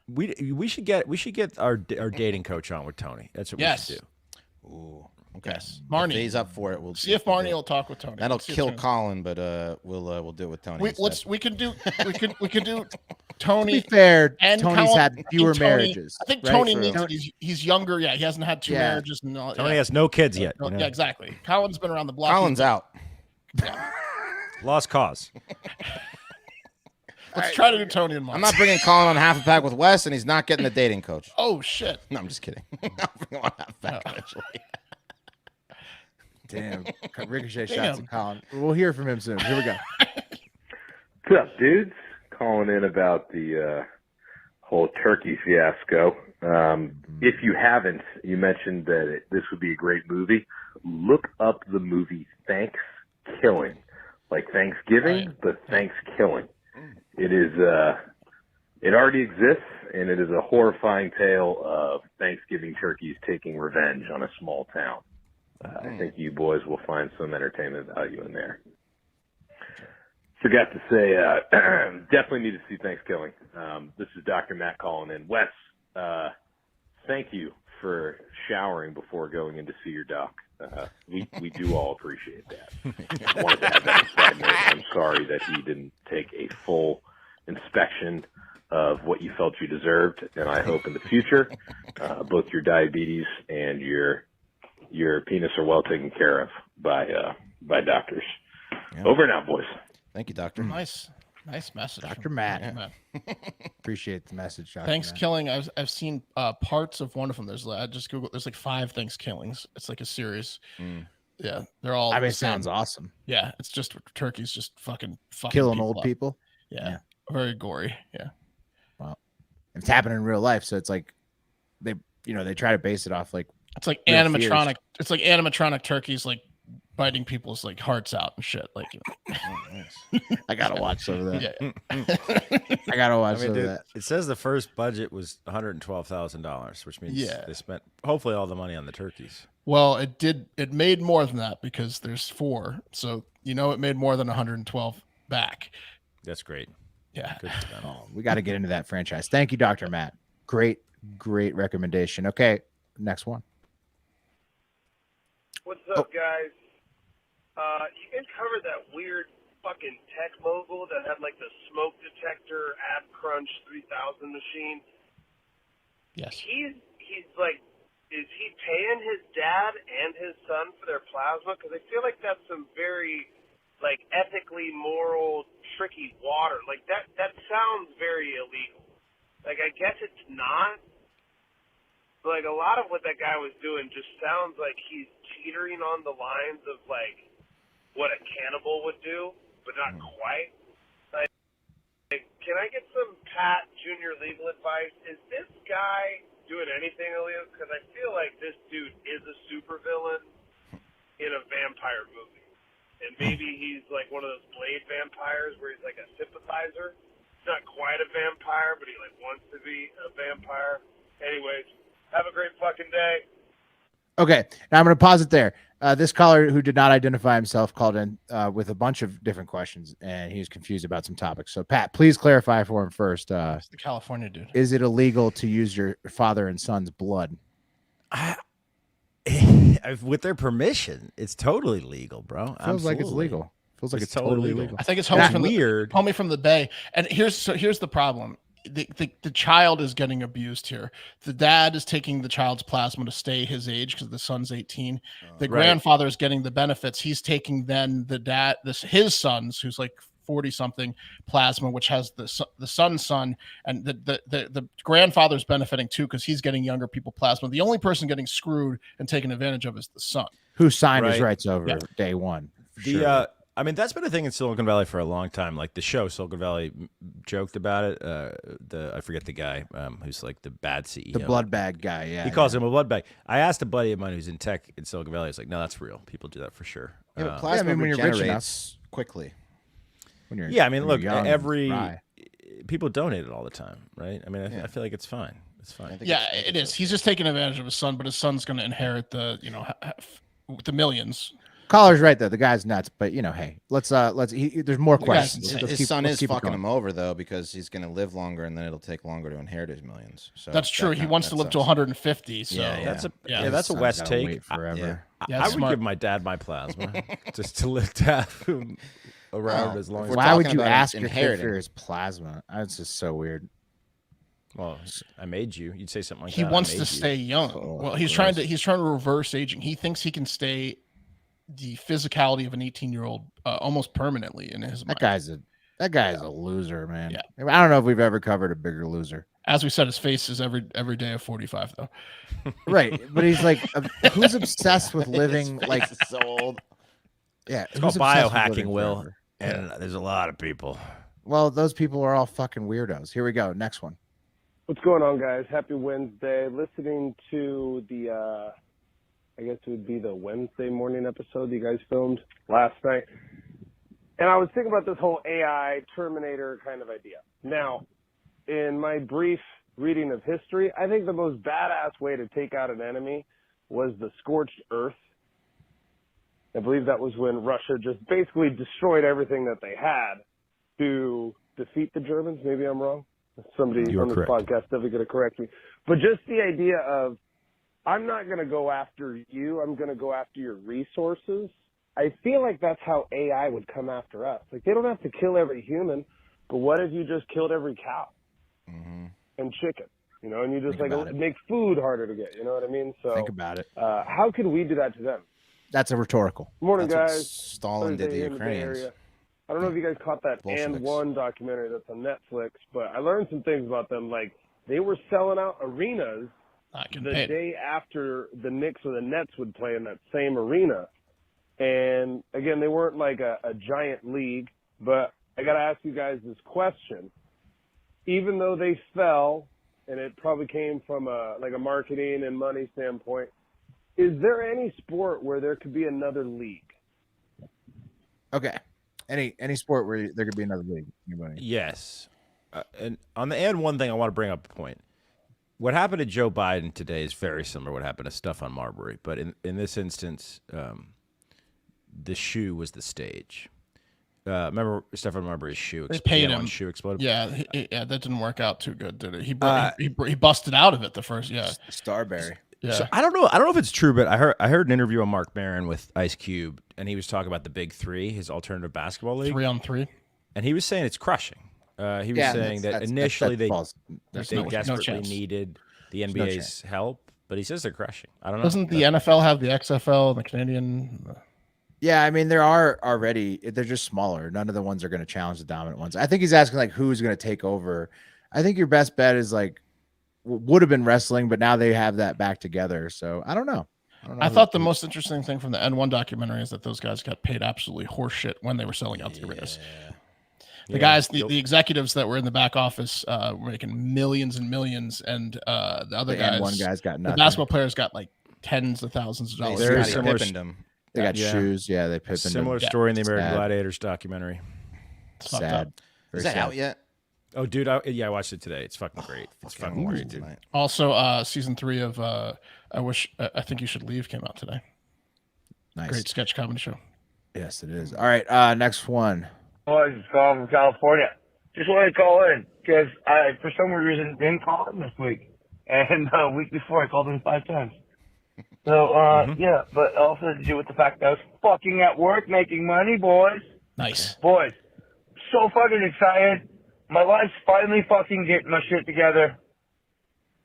we should get our dating coach on with Tony. That's what we should do. Ooh, okay. Yes, Marnie, if he's up for it. We'll see if Marnie will talk with Tony. That'll kill Colin, but we'll do it with Tony. We can do Tony. To be fair, and Tony's Colin, had fewer marriages. I think right? Tony needs. He's younger. Yeah, he hasn't had two marriages. And all, Tony has no kids yet. You know? Yeah, exactly. Colin's been around the block. Colin's out. Yeah. Lost cause. Let's try to do Tony and Mark. I'm not bringing Colin on half a pack with Wes, and he's not getting the dating coach. Oh shit! No, I'm just kidding. I'll bring him on half a pack eventually. Damn. Ricochet shots at Colin. We'll hear from him soon. Here we go. What's up, dudes? Calling in about the whole turkey fiasco. If you haven't, you mentioned that this would be a great movie. Look up the movie Thanksgiving. Like Thanksgiving, but Thanksgiving. It is, it already exists, and it is a horrifying tale of Thanksgiving turkeys taking revenge on a small town. I think you boys will find some entertainment value in there. Forgot to say, definitely need to see Thanksgiving. This is Dr. Matt calling in. Wes, thank you for showering before going in to see your doc. We do all appreciate that. I wanted to have that side note. I'm sorry that he didn't take a full inspection of what you felt you deserved, and I hope in the future both your diabetes and your penis are well taken care of by doctors. Yeah. Over and out, boys. Thank you, doctor. Nice. Nice message, Dr. from Matt. Dr. Matt. Appreciate the message, Dr. Thanks Matt. killing. I've seen parts of one of them. I just Google. There's like 5 Thanksgivings. It's like a series. Yeah, they're all. I mean, the it sounds same. awesome. Yeah, it's just turkeys just fucking Killing people old up. people. Yeah, very gory. Yeah. Well, it's happening in real life, so it's like they try to base it off like It's like real animatronic. fears. It's like animatronic turkeys like biting people's like hearts out and shit. Like, I gotta watch some of that. Yeah. I gotta watch I mean, some dude, of that. it says the first budget was $112,000, which means Yeah. they spent hopefully all the money on the turkeys. Well, it did. It made more than that because there's 4. So it made more than 112 back. That's great. Yeah. Good for them. Oh, we got to get into that franchise. Thank you, Dr. Matt. Great recommendation. Okay, next one. What's up, guys? You guys covered that weird fucking tech mogul that had like the smoke detector Ab Crunch 3000 machine? Yes. He's like, is he paying his dad and his son for their plasma? Because I feel like that's some very like ethically moral tricky water. Like that sounds very illegal. Like I guess it's not. But like a lot of what that guy was doing just sounds like he's teetering on the lines of like what a cannibal would do, but not quite. Like, can I get some Pat Junior legal advice? Is this guy doing anything illegal? Because I feel like this dude is a supervillain in a vampire movie. And maybe he's like one of those Blade vampires where he's like a sympathizer. He's not quite a vampire, but he like wants to be a vampire. Anyways, have a great fucking day. Okay, now I'm going to pause it there. This caller who did not identify himself called in with a bunch of different questions, and he was confused about some topics. So, Pat, please clarify for him first. It's the California dude. Is it illegal to use your father and son's blood? With their permission, it's totally legal, bro. Feels like it's Absolutely. legal. Feels like it's totally legal. I think it's That's homie from weird. homie from the Bay. And here's the problem. The child is getting abused here. The dad is taking the child's plasma to stay his age because the son's 18. The grandfather is getting the benefits. He's taking then his son's, who's like 40 something, plasma, which has the son's son, and the grandfather's benefiting too because he's getting younger people plasma. The only person getting screwed and taken advantage of is the son, who signed his rights over day one. I mean, that's been a thing in Silicon Valley for a long time. Like the show Silicon Valley joked about it. I forget the guy who's like the bad CEO. The blood bag guy, yeah. He calls him a blood bag. I asked a buddy of mine who's in tech in Silicon Valley. He's like, no, that's real. People do that for sure. Yeah, but plasma when you're rich regenerates quickly. When I mean, look, young, people donate it all the time, right? I mean, I feel like it's fine. It's fine. Yeah, it is. He's just taking advantage of his son, but his son's going to inherit the millions. Caller's right though. The guy's nuts, but hey, let's there's more questions. His son is fucking him over though because he's going to live longer and then it'll take longer to inherit his millions. So that's true. He wants to live to 150. So that's a West take. Forever. I would give my dad my plasma just to live to have him around as long as. Why would you ask your kid for his plasma? That's just so weird. Well, I made you. You'd say something like he that. wants to stay young. Well, he's trying to reverse aging. He thinks he can stay the physicality of an 18-year-old almost permanently in his mind. That guy is a loser, man. Yeah. I don't know if we've ever covered a bigger loser. As we said, his face is every day of 45 though. Right, but he's like, who's obsessed with living like so old? Yeah, it's called biohacking, Will, and there's a lot of people. Well, those people are all fucking weirdos. Here we go. Next one. What's going on, guys? Happy Wednesday. Listening to the, I guess it would be the Wednesday morning episode you guys filmed last night. And I was thinking about this whole AI Terminator kind of idea. Now, in my brief reading of history, I think the most badass way to take out an enemy was the scorched earth. I believe that was when Russia just basically destroyed everything that they had to defeat the Germans. Maybe I'm wrong. Somebody on this podcast definitely going to correct me. But just the idea of, I'm not going to go after you. I'm going to go after your resources. I feel like that's how AI would come after us. Like, they don't have to kill every human, but what if you just killed every cow and chicken? And you just make food harder to get. You know what I mean? So think about it. How could we do that to them? That's a rhetorical. Morning, That's what guys. Stalin did to the Ukrainians. I don't know if you guys caught that Bolsheviks. And One documentary that's on Netflix, but I learned some things about them. Like, they were selling out arenas the day after the Knicks or the Nets would play in that same arena. And, again, they weren't like a giant league, but I got to ask you guys this question. Even though they fell, and it probably came from a marketing and money standpoint, is there any sport where there could be another league? Okay. Any sport where there could be another league? Anybody? Yes. And on the And One thing, I want to bring up a point. What happened to Joe Biden today is very similar to what happened to Stephon Marbury. But in this instance, the shoe was the stage. Remember Stephon Marbury's shoe? They paid him. Shoe exploded. Yeah, that didn't work out too good, did it? He busted out of it the first. Yeah, Starberry. Yeah. So I don't know if it's true, but I heard an interview on Mark Maron with Ice Cube, and he was talking about the Big Three, his alternative basketball league, 3-on-3, and he was saying it's crushing. He was saying that initially they desperately needed the NBA's help, but he says they're crushing. I don't know. Doesn't the NFL have the XFL and the Canadian? Yeah, I mean, there are already. They're just smaller. None of the ones are going to challenge the dominant ones. I think he's asking like who's going to take over. I think your best bet is like would have been wrestling, but now they have that back together. So I don't know. I thought the most interesting thing from the N1 documentary is that those guys got paid absolutely horseshit when they were selling out the arenas. The guys, the executives that were in the back office were making millions and millions, and the other guys, one guy's got nothing. The basketball players got like tens of thousands of dollars. Very similar. They got shoes. Yeah, they pipped similar them. story in the American Gladiators documentary. Sad. Is that out yet? Oh, dude, I watched it today. It's fucking great. It's fucking great, dude. Also, season 3 of I Think You Should Leave came out today. Nice. Great sketch comedy show. Yes, it is. All right, next one. Boys, calling from California. Just wanted to call in because I, for some reason, didn't call in this week. And the week before, I called in 5 times. So, yeah, but also to do with the fact that I was fucking at work making money, boys. Nice. Boys, so fucking excited. My life's finally fucking getting my shit together.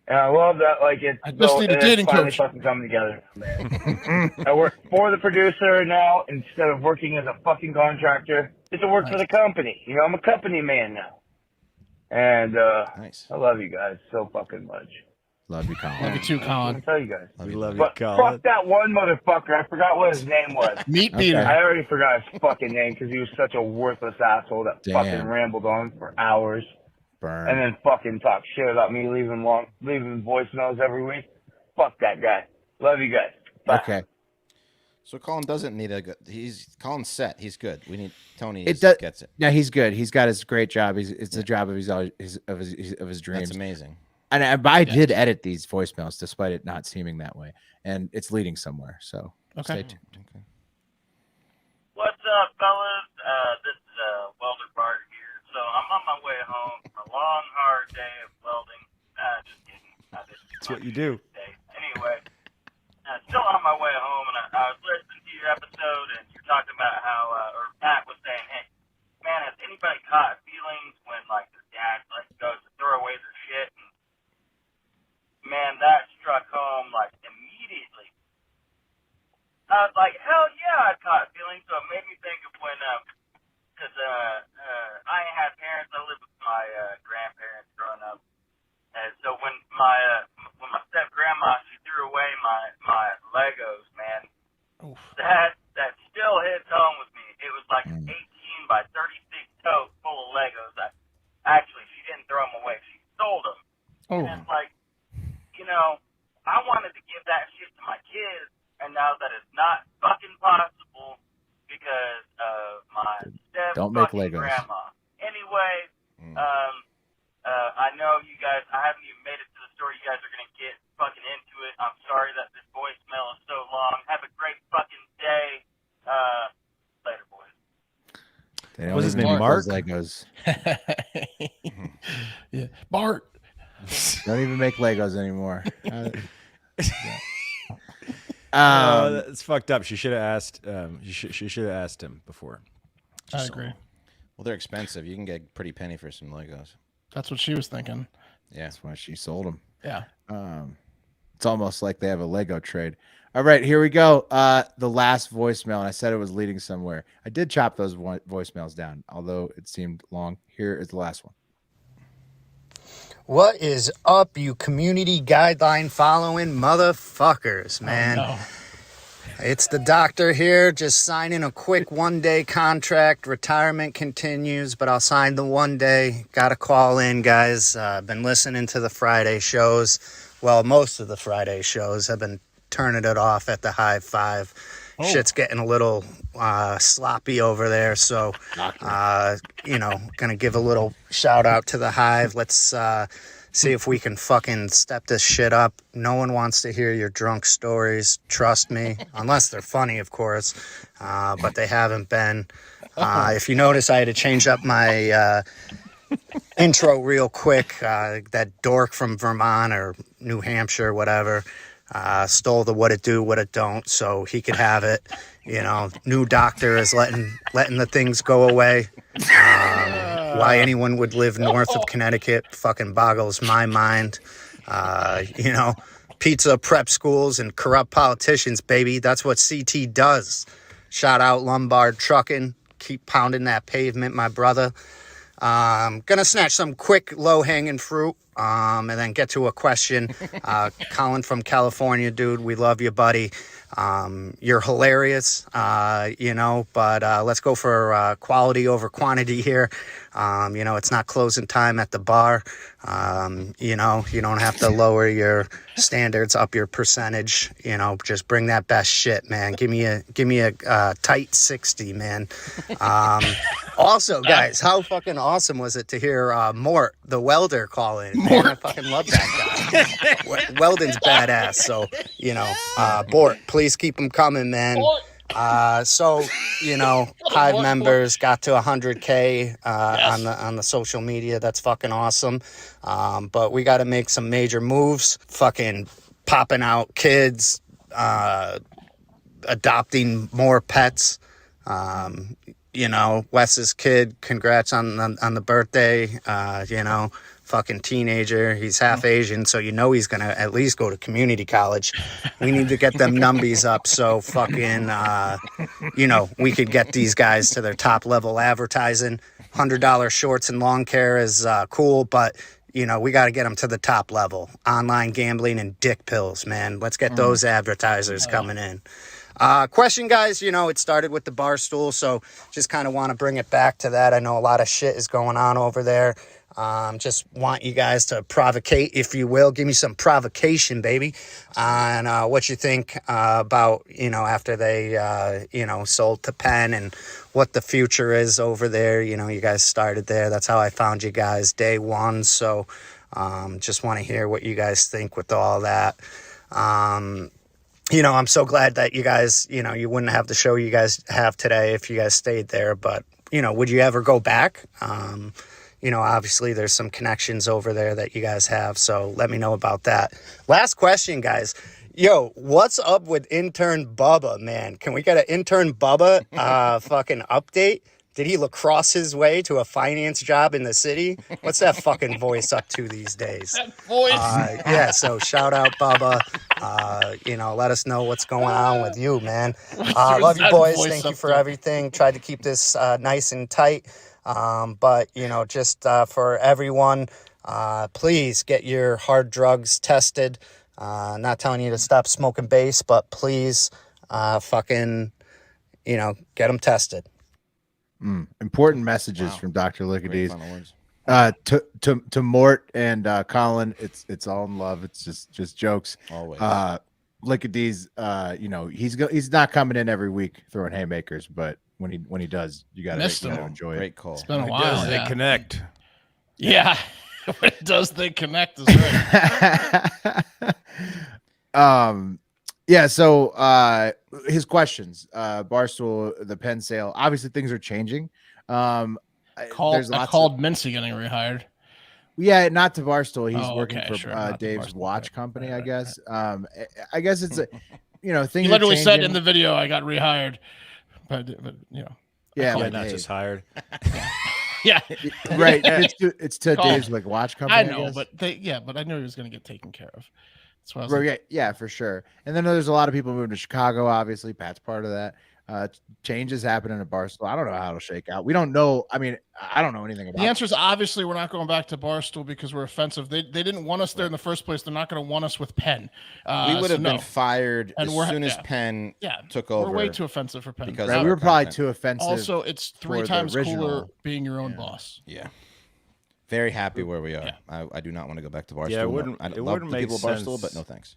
And I love that, like, it's finally fucking coming together. I work for the producer now instead of working as a fucking contractor. It's to work for the company. You know, I'm a company man now. And I love you guys so fucking much. Love you, Colin. Love you too, Colin. I tell you guys. We love you, But Colin. fuck that one motherfucker. I forgot what his name was. Meat Beater. I already forgot his fucking name because he was such a worthless asshole that fucking rambled on for hours. Burn. And then fucking talk shit about me leaving voicemails every week. Fuck that guy. Love you guys. Bye. Okay. So Colin doesn't need Colin's set. He's good. We need Tony. Gets it. Yeah, he's good. He's got his great job. It's the job of his dreams. That's amazing. And I did edit these voicemails despite it not seeming that way, and it's leading somewhere. So stay tuned. Okay. What's up, fellas? This is Welder Bart here. So I'm on my way home from a long, hard day of welding. Just kidding. That's what you do. Anyway, still on my way home, and I was listening to your episode, and you're talking about how, or Matt was saying, hey, man, has anybody caught feelings when, like, their dad, like, goes to throw away their shit? And, man, that struck home, like, immediately. I was like, hell yeah, I caught feelings, so it made me think of when, because I ain't had parents, I lived with my grandparents growing up. And so when my step-grandma, she threw away my Legos, man, that still hits home with me. It was like an 18 by 36 tote full of Legos. Actually, she didn't throw them away. She sold them. Oh. And it's like, you know, I wanted to give that shit to my kids, and now that it's not fucking possible because of my Don't make Legos. grandma. Anyway, I know you guys, I haven't even made it to the story. You guys are going to get fucking into it. I'm sorry that this voicemail is so long. Have a great fucking day. Later, boys. What's his name, Mark? Legos. Yeah, Bart. Don't even make Legos anymore. That's fucked up. She should have asked. She should have asked him before. I agree. Well, they're expensive. You can get a pretty penny for some Legos. That's what she was thinking. Yeah, that's why she sold them. Yeah. It's almost like they have a Lego trade. All right, here we go. The last voicemail, and I said it was leading somewhere. I did chop those voicemails down, although it seemed long. Here is the last one. What is up, you community guideline following motherfuckers, man? Oh, no. It's the doctor here, just signing a quick one-day contract. Retirement continues, but I'll sign the one day. Got to call in, guys. Been listening to the Friday shows. Well, most of the Friday shows. I've been turning it off at the Hive 5. Oh. Shit's getting a little sloppy over there, so gonna give a little shout out to the Hive. Let's see if we can fucking step this shit up. No one wants to hear your drunk stories, trust me, unless they're funny, of course, but they haven't been. If you notice, I had to change up my intro real quick. That dork from Vermont or New Hampshire, whatever, stole the what it do, what it don't, so he could have it. New doctor is letting the things go away. Why anyone would live north of Connecticut fucking boggles my mind. Pizza prep schools and corrupt politicians, baby. That's what CT does. Shout out Lombard Trucking. Keep pounding that pavement, my brother. Gonna snatch some quick low-hanging fruit and then get to a question. Colin from California, dude, we love you, buddy. You're hilarious, but let's go for quality over quantity here. It's not closing time at the bar. You don't have to lower your standards, up your percentage. Just bring that best shit, man. Give me a tight 60, man. Also, guys, how fucking awesome was it to hear Mort, the welder, call in? Man, I fucking love that guy. Welding's badass. So, Bort, please keep them coming, man. Hive members got to 100K on the social media. That's fucking awesome. But we got to make some major moves. Fucking popping out kids, adopting more pets. Wes's kid, congrats on the birthday. Fucking teenager. He's half Asian, so he's gonna at least go to community college. We need to get them numbies up so fucking we could get these guys to their top level advertising. $100 shorts and lawn care is cool, but we got to get them to the top level. Online gambling and dick pills, man. Let's get those advertisers coming in. Question, guys, it started with the Barstool, so just kind of want to bring it back to that. I know a lot of shit is going on over there. Just want you guys to provocate, if you will. Give me some provocation, baby, on what you think about, after they, sold to Penn and what the future is over there. You guys started there. That's how I found you guys day one. So just want to hear what you guys think with all that. I'm so glad that you guys, you wouldn't have the show you guys have today if you guys stayed there. But, would you ever go back? Obviously there's some connections over there that you guys have. So let me know about that. Last question, guys. Yo, what's up with intern Bubba, man? Can we get an intern Bubba fucking update? Did he lacrosse his way to a finance job in the city? What's that fucking voice up to these days? That voice. So shout out Bubba. Let us know what's going on with you, man. Love you, boys. Thank you for everything. Tried to keep this nice and tight. But just for everyone, please get your hard drugs tested. Not telling you to stop smoking base, but please fucking, get them tested. Important messages from Dr. Lickides. To Mort and Colin, it's all in love. It's just jokes. Always. Lickides, he's not coming in every week throwing haymakers, but when he does, you gotta enjoy it. Great call. It's been a while. They connect. Yeah. When it does, they connect is right. So his questions, Barstool, the Penn sale, obviously things are changing. I called Mincy getting rehired. Yeah, not to Barstool. He's working for Dave's watch company, I guess. I guess it's things he literally said in the video, I got rehired. But yeah, but not just hired. Yeah, right. It's to Dave's watch company. I know, but I knew he was going to get taken care of. That's what I was like. Yeah, for sure. And then there's a lot of people moving to Chicago. Obviously, Pat's part of that. Changes happening at Barstool. I don't know how it'll shake out. We don't know. I mean, I don't know anything about The answer is obviously we're not going back to Barstool because we're offensive. They didn't want us there in the first place. They're not going to want us with Penn. We would have been fired as soon as Penn took over. We're way too offensive for Penn. Because we were probably too offensive. Also, it's 3 times cooler being your own boss. Yeah. Very happy where we are. Yeah. I do not want to go back to Barstool. Yeah, it wouldn't. I It love wouldn't the make people sense. of Barstool, but no thanks.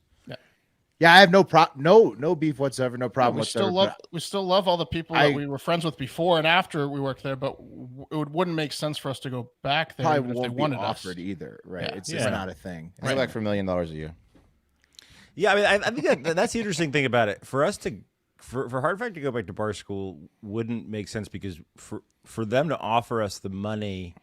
Yeah, I have no beef whatsoever. No problem whatsoever. We still love all the people that we were friends with before and after we worked there, but it wouldn't make sense for us to go back there. Probably even won't if they be wanted offered us. either, right? Yeah. It's just not a thing. I go back for $1 million a year. Yeah, I mean, I think that's the interesting thing about it. For us to, for Hard Fact to go back to Barstool wouldn't make sense because for them to offer us the money,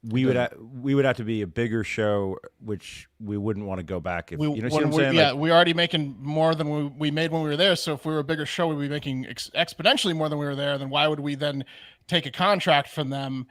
we would have to be a bigger show, which we wouldn't want to go back. If, you know what I'm saying? Yeah, we're already making more than we made when we were there. So if we were a bigger show, we'd be making exponentially more than we were there. Then why would we then take a contract from them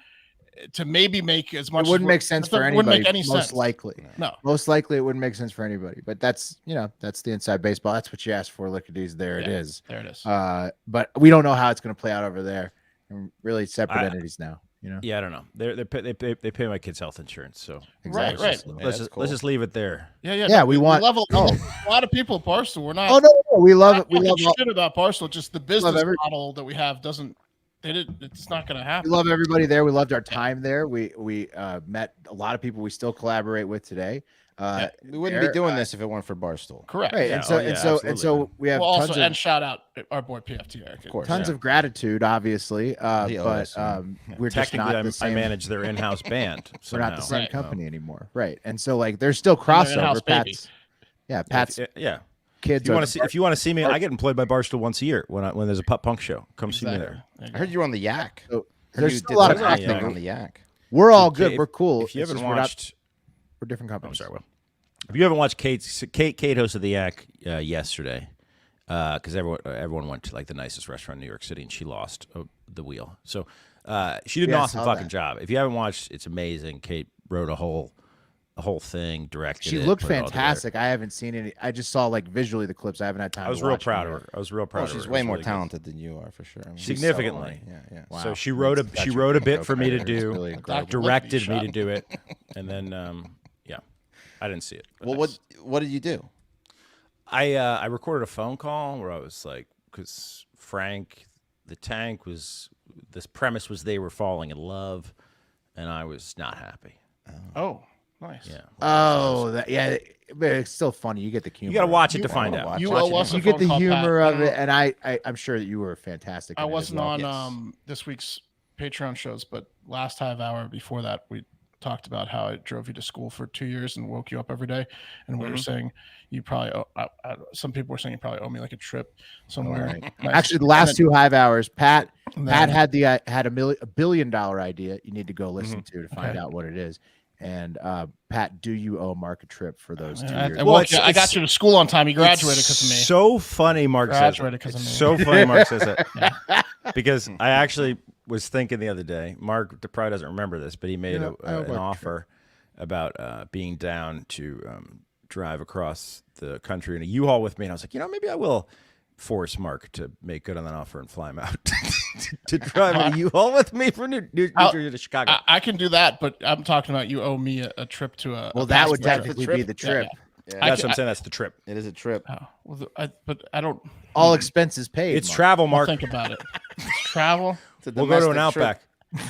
to maybe make as much? It wouldn't make sense for anybody. Wouldn't make any most sense. likely, no. Most likely, it wouldn't make sense for anybody. But that's that's the inside baseball. That's what you asked for. Look at these. There it is. There it is. But we don't know how it's going to play out over there. And really separate entities now. Yeah, I don't know. They pay my kids' health insurance, so Right. Let's just leave it there. Yeah. We want. love a lot of people at Barstool. We're not. Oh no, we love it. We love shit about Barstool. Just the business model that we have doesn't. It's not going to happen. We love everybody there. We loved our time there. We met a lot of people we still collaborate with today. We wouldn't be doing this if it weren't for Barstool. Correct. Right. And so we have also tons of, and shout out our boy PFT Eric. Of course. Tons of gratitude, obviously. But we're just Technically, not the same. I manage their in-house band. We're not the same Right. company anymore. Right. And so there's still crossover. Pat's kids. If you want to see me, I get employed by Barstool once a year when there's a pop punk show. Come see me there. I heard you were on the Yak. There's still a lot of acting on the Yak. We're all good. We're cool. If you It's haven't just watched, we're different companies. I'm sorry, Will. If you haven't watched Kate hosted the Yak yesterday, because everyone went to the nicest restaurant in New York City, and she lost the wheel. So she did an awesome fucking job. If you haven't watched, it's amazing. Kate wrote a whole thing, directed. She looked fantastic. I haven't seen any. I just saw visually the clips. I haven't had time. I was real proud of her. I was real proud of her. She's way more talented than you are, for sure. I mean, significantly. Yeah. Wow. So she wrote a bit for me to do, really directed me to do it, and then I didn't see it. Well, what did you do? I recorded a phone call where I was like, because Frank, the tank this premise was they were falling in love, and I was not happy. Oh, nice. Yeah. But it's still funny. You get the humor. You got to watch it to find out. You get the humor of it, and I'm sure that you were fantastic. I wasn't on this week's Patreon shows, but last half hour before that, we talked about how I drove you to school for 2 years and woke you up every day, and we were saying you probably some people were saying you probably owe me like a trip somewhere. Right. Actually, the last 2 hive hours, Pat had a $1 billion idea. You need to go listen to find out what it is. And Pat, do you owe Mark a trip for those 2 years? Well, I got you to school on time. You graduated because of me. So funny, Mark says that. Because of me. So funny, Mark says that. Because I actually was thinking the other day, Mark probably doesn't remember this, but he made an offer about being down to drive across the country in a U-Haul with me. And I was like, maybe I will force Mark to make good on that offer and fly him out to drive a U-Haul with me from New Jersey to Chicago. I can do that, but I'm talking about you owe me a trip to a. Well, that would technically be the trip. Yeah. That's what I'm saying. That's the trip. It is a trip. But I don't. All expenses paid. It's travel, Mark. Think about it. It's travel. We'll go to an Outback.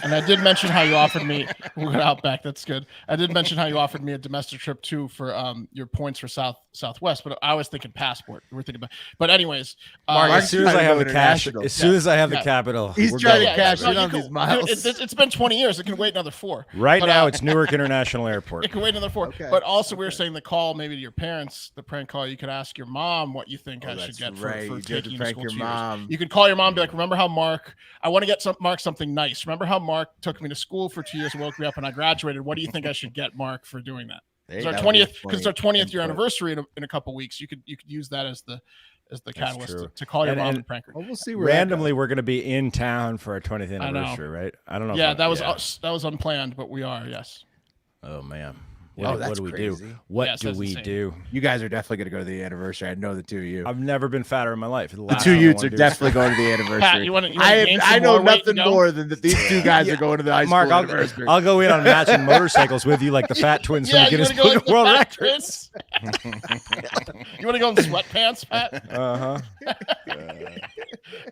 And I did mention how you offered me. We'll go to Outback. That's good. I did mention how you offered me a domestic trip too for your points for Southwest. But I was thinking passport. We're thinking about. But anyways, Mark, as soon as I have the cash, as soon as I have the capital, he's trying to cash in on these miles. It's been 20 years. It can wait another 4. Right now, it's Newark International Airport. It can wait another 4. Okay. But also, we were saying the call maybe to your parents, the prank call. You could ask your mom what you think I should get for taking you to school. You could call your mom and be like, "Remember how Mark? I want to get Mark something nice. Remember how Mark took me to school for 2 years and woke me up and I graduated. What do you think I should get Mark for doing that?" It's our 20th because it's our 20th year anniversary in a couple weeks. You could use that as the catalyst to call your mom and prank her. Well, we'll see. Randomly, we're going to be in town for our 20th anniversary, right? I don't know. Yeah, that was unplanned, but we are. Yes. Oh man. What do we do? What Yes, do that's we insane. do? You guys are definitely going to go to the anniversary. I know the two of you. I've never been fatter in my life. The The two Utes are definitely going to the anniversary. Pat, you wanna I know nothing more than that these two guys are going to the high Mark, school anniversary. I'll go in on matching motorcycles with you like the fat twins from the Guinness go Book like of World fat Records. You want to go in sweatpants, Pat? Uh-huh.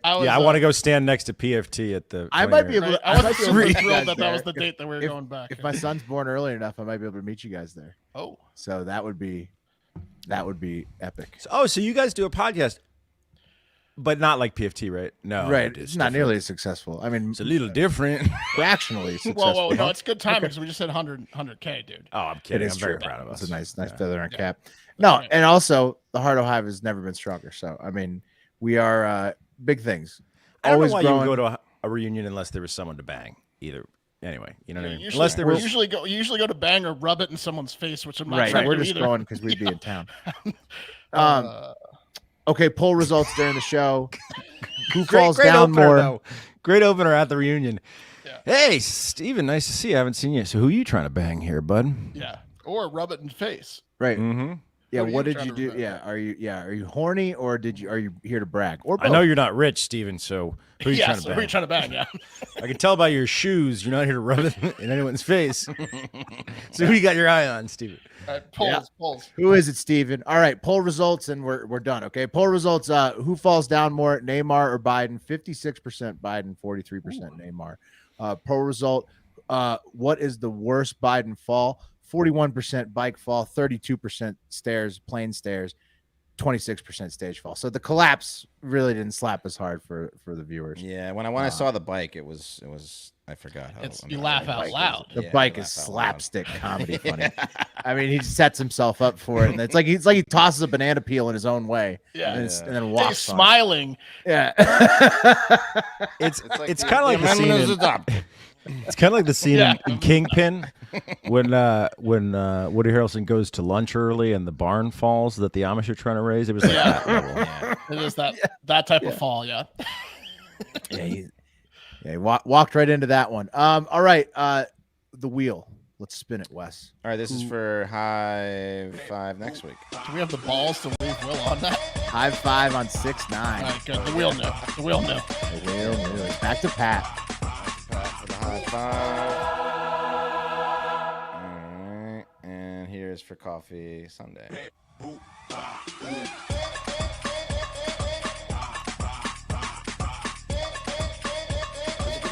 I I want to go stand next to PFT at the. I might be able to. I might was be able to super meet you thrilled guys that was there. the date that we were going back. If my son's born early enough, I might be able to meet you guys there. Oh, so that would be epic. So you guys do a podcast, but not like PFT, right? No, Right. It's not nearly as successful. I mean, it's a little different. Fractionally successful. Whoa, no, it's good timing because we just said 100K, dude. Oh, I'm It kidding. is I'm very true. proud of us. It's a nice feather in cap. No, and also the Heart of Hive has never been stronger. So I mean, we are big things. I don't Always know why growing. you would go to a reunion unless there was someone to bang. Either anyway, you know what I mean. Usually, Unless there was. you usually go to bang or rub it in someone's face, which I'm not Right. trying We're to do just either. going because we'd be in town. Okay, poll results during the show. Who falls great down opener, more? though. Great opener at the reunion. Hey, Steven, nice to see you. I haven't seen you. So who are you trying to bang here, bud? Yeah, or rub it in the face. Right. Mm-hmm. Yeah. What are What you did trying you to do? remember? Are you horny or are you here to brag? Or I know both? you're not rich, Steven, so who are you trying to so bang? who are you trying to bang? Yeah. I can tell by your shoes you're not here to rub it in anyone's face. So who you got your eye on, Steven? All right, polls. Who is it, Steven? All right, poll results, and we're done. Okay, poll results. Who falls down more, Neymar or Biden? 56% Biden, 43% Neymar. Poll result. What is the worst Biden fall? 41% bike fall, 32% stairs, plane stairs, 26% stage fall. So the collapse really didn't slap as hard for the viewers. Yeah, when I saw the bike, it was I forgot how. You laugh out loud. The bike is slapstick comedy funny. I mean, he just sets himself up for it, and it's like he tosses a banana peel in his own way, Yeah. and then He's walks on it. smiling. Yeah, It's kind of like the scene. It's kind of like the scene Yeah. in Kingpin when Woody Harrelson goes to lunch early and the barn falls that the Amish are trying to raise. It was like that level. Yeah. It is that type of fall. Yeah. He walked right into that one. All right, the wheel. Let's spin it, Wes. All right, this is for Hive 5 next week. Do we have the balls to leave Will on that? Hive 5 on 6-9. All right, good. The wheel knew. The wheel knew. The wheel knew. It's back to Pat. For the Hive 5. All right, and here's for Coffee Sunday.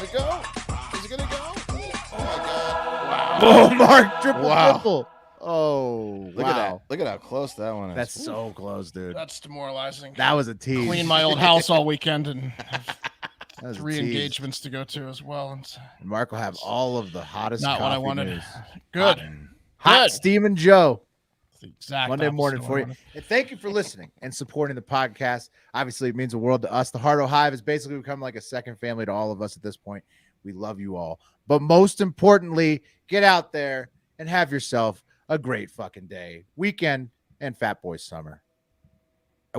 Is it gonna go? Oh my god! Wow. Oh, Mark, triple. Wow. Oh, Look at that. Look at how close that one is. That's so close, dude. That's demoralizing. That was a tease. Clean my old house all weekend and have That was a 3 tease. engagements to go to as well. And And Mark will have all of the hottest. not what I coffee wanted. news. Good. Hot Good. Steam Joe. The exact Monday opposite morning of what for I you. wanted. And thank you for listening and supporting the podcast. Obviously, it means the world to us. The Heart of Hive has basically become like a second family to all of us at this point. We love you all. But most importantly, get out there and have yourself a great fucking day, weekend, and Fat Boy Summer.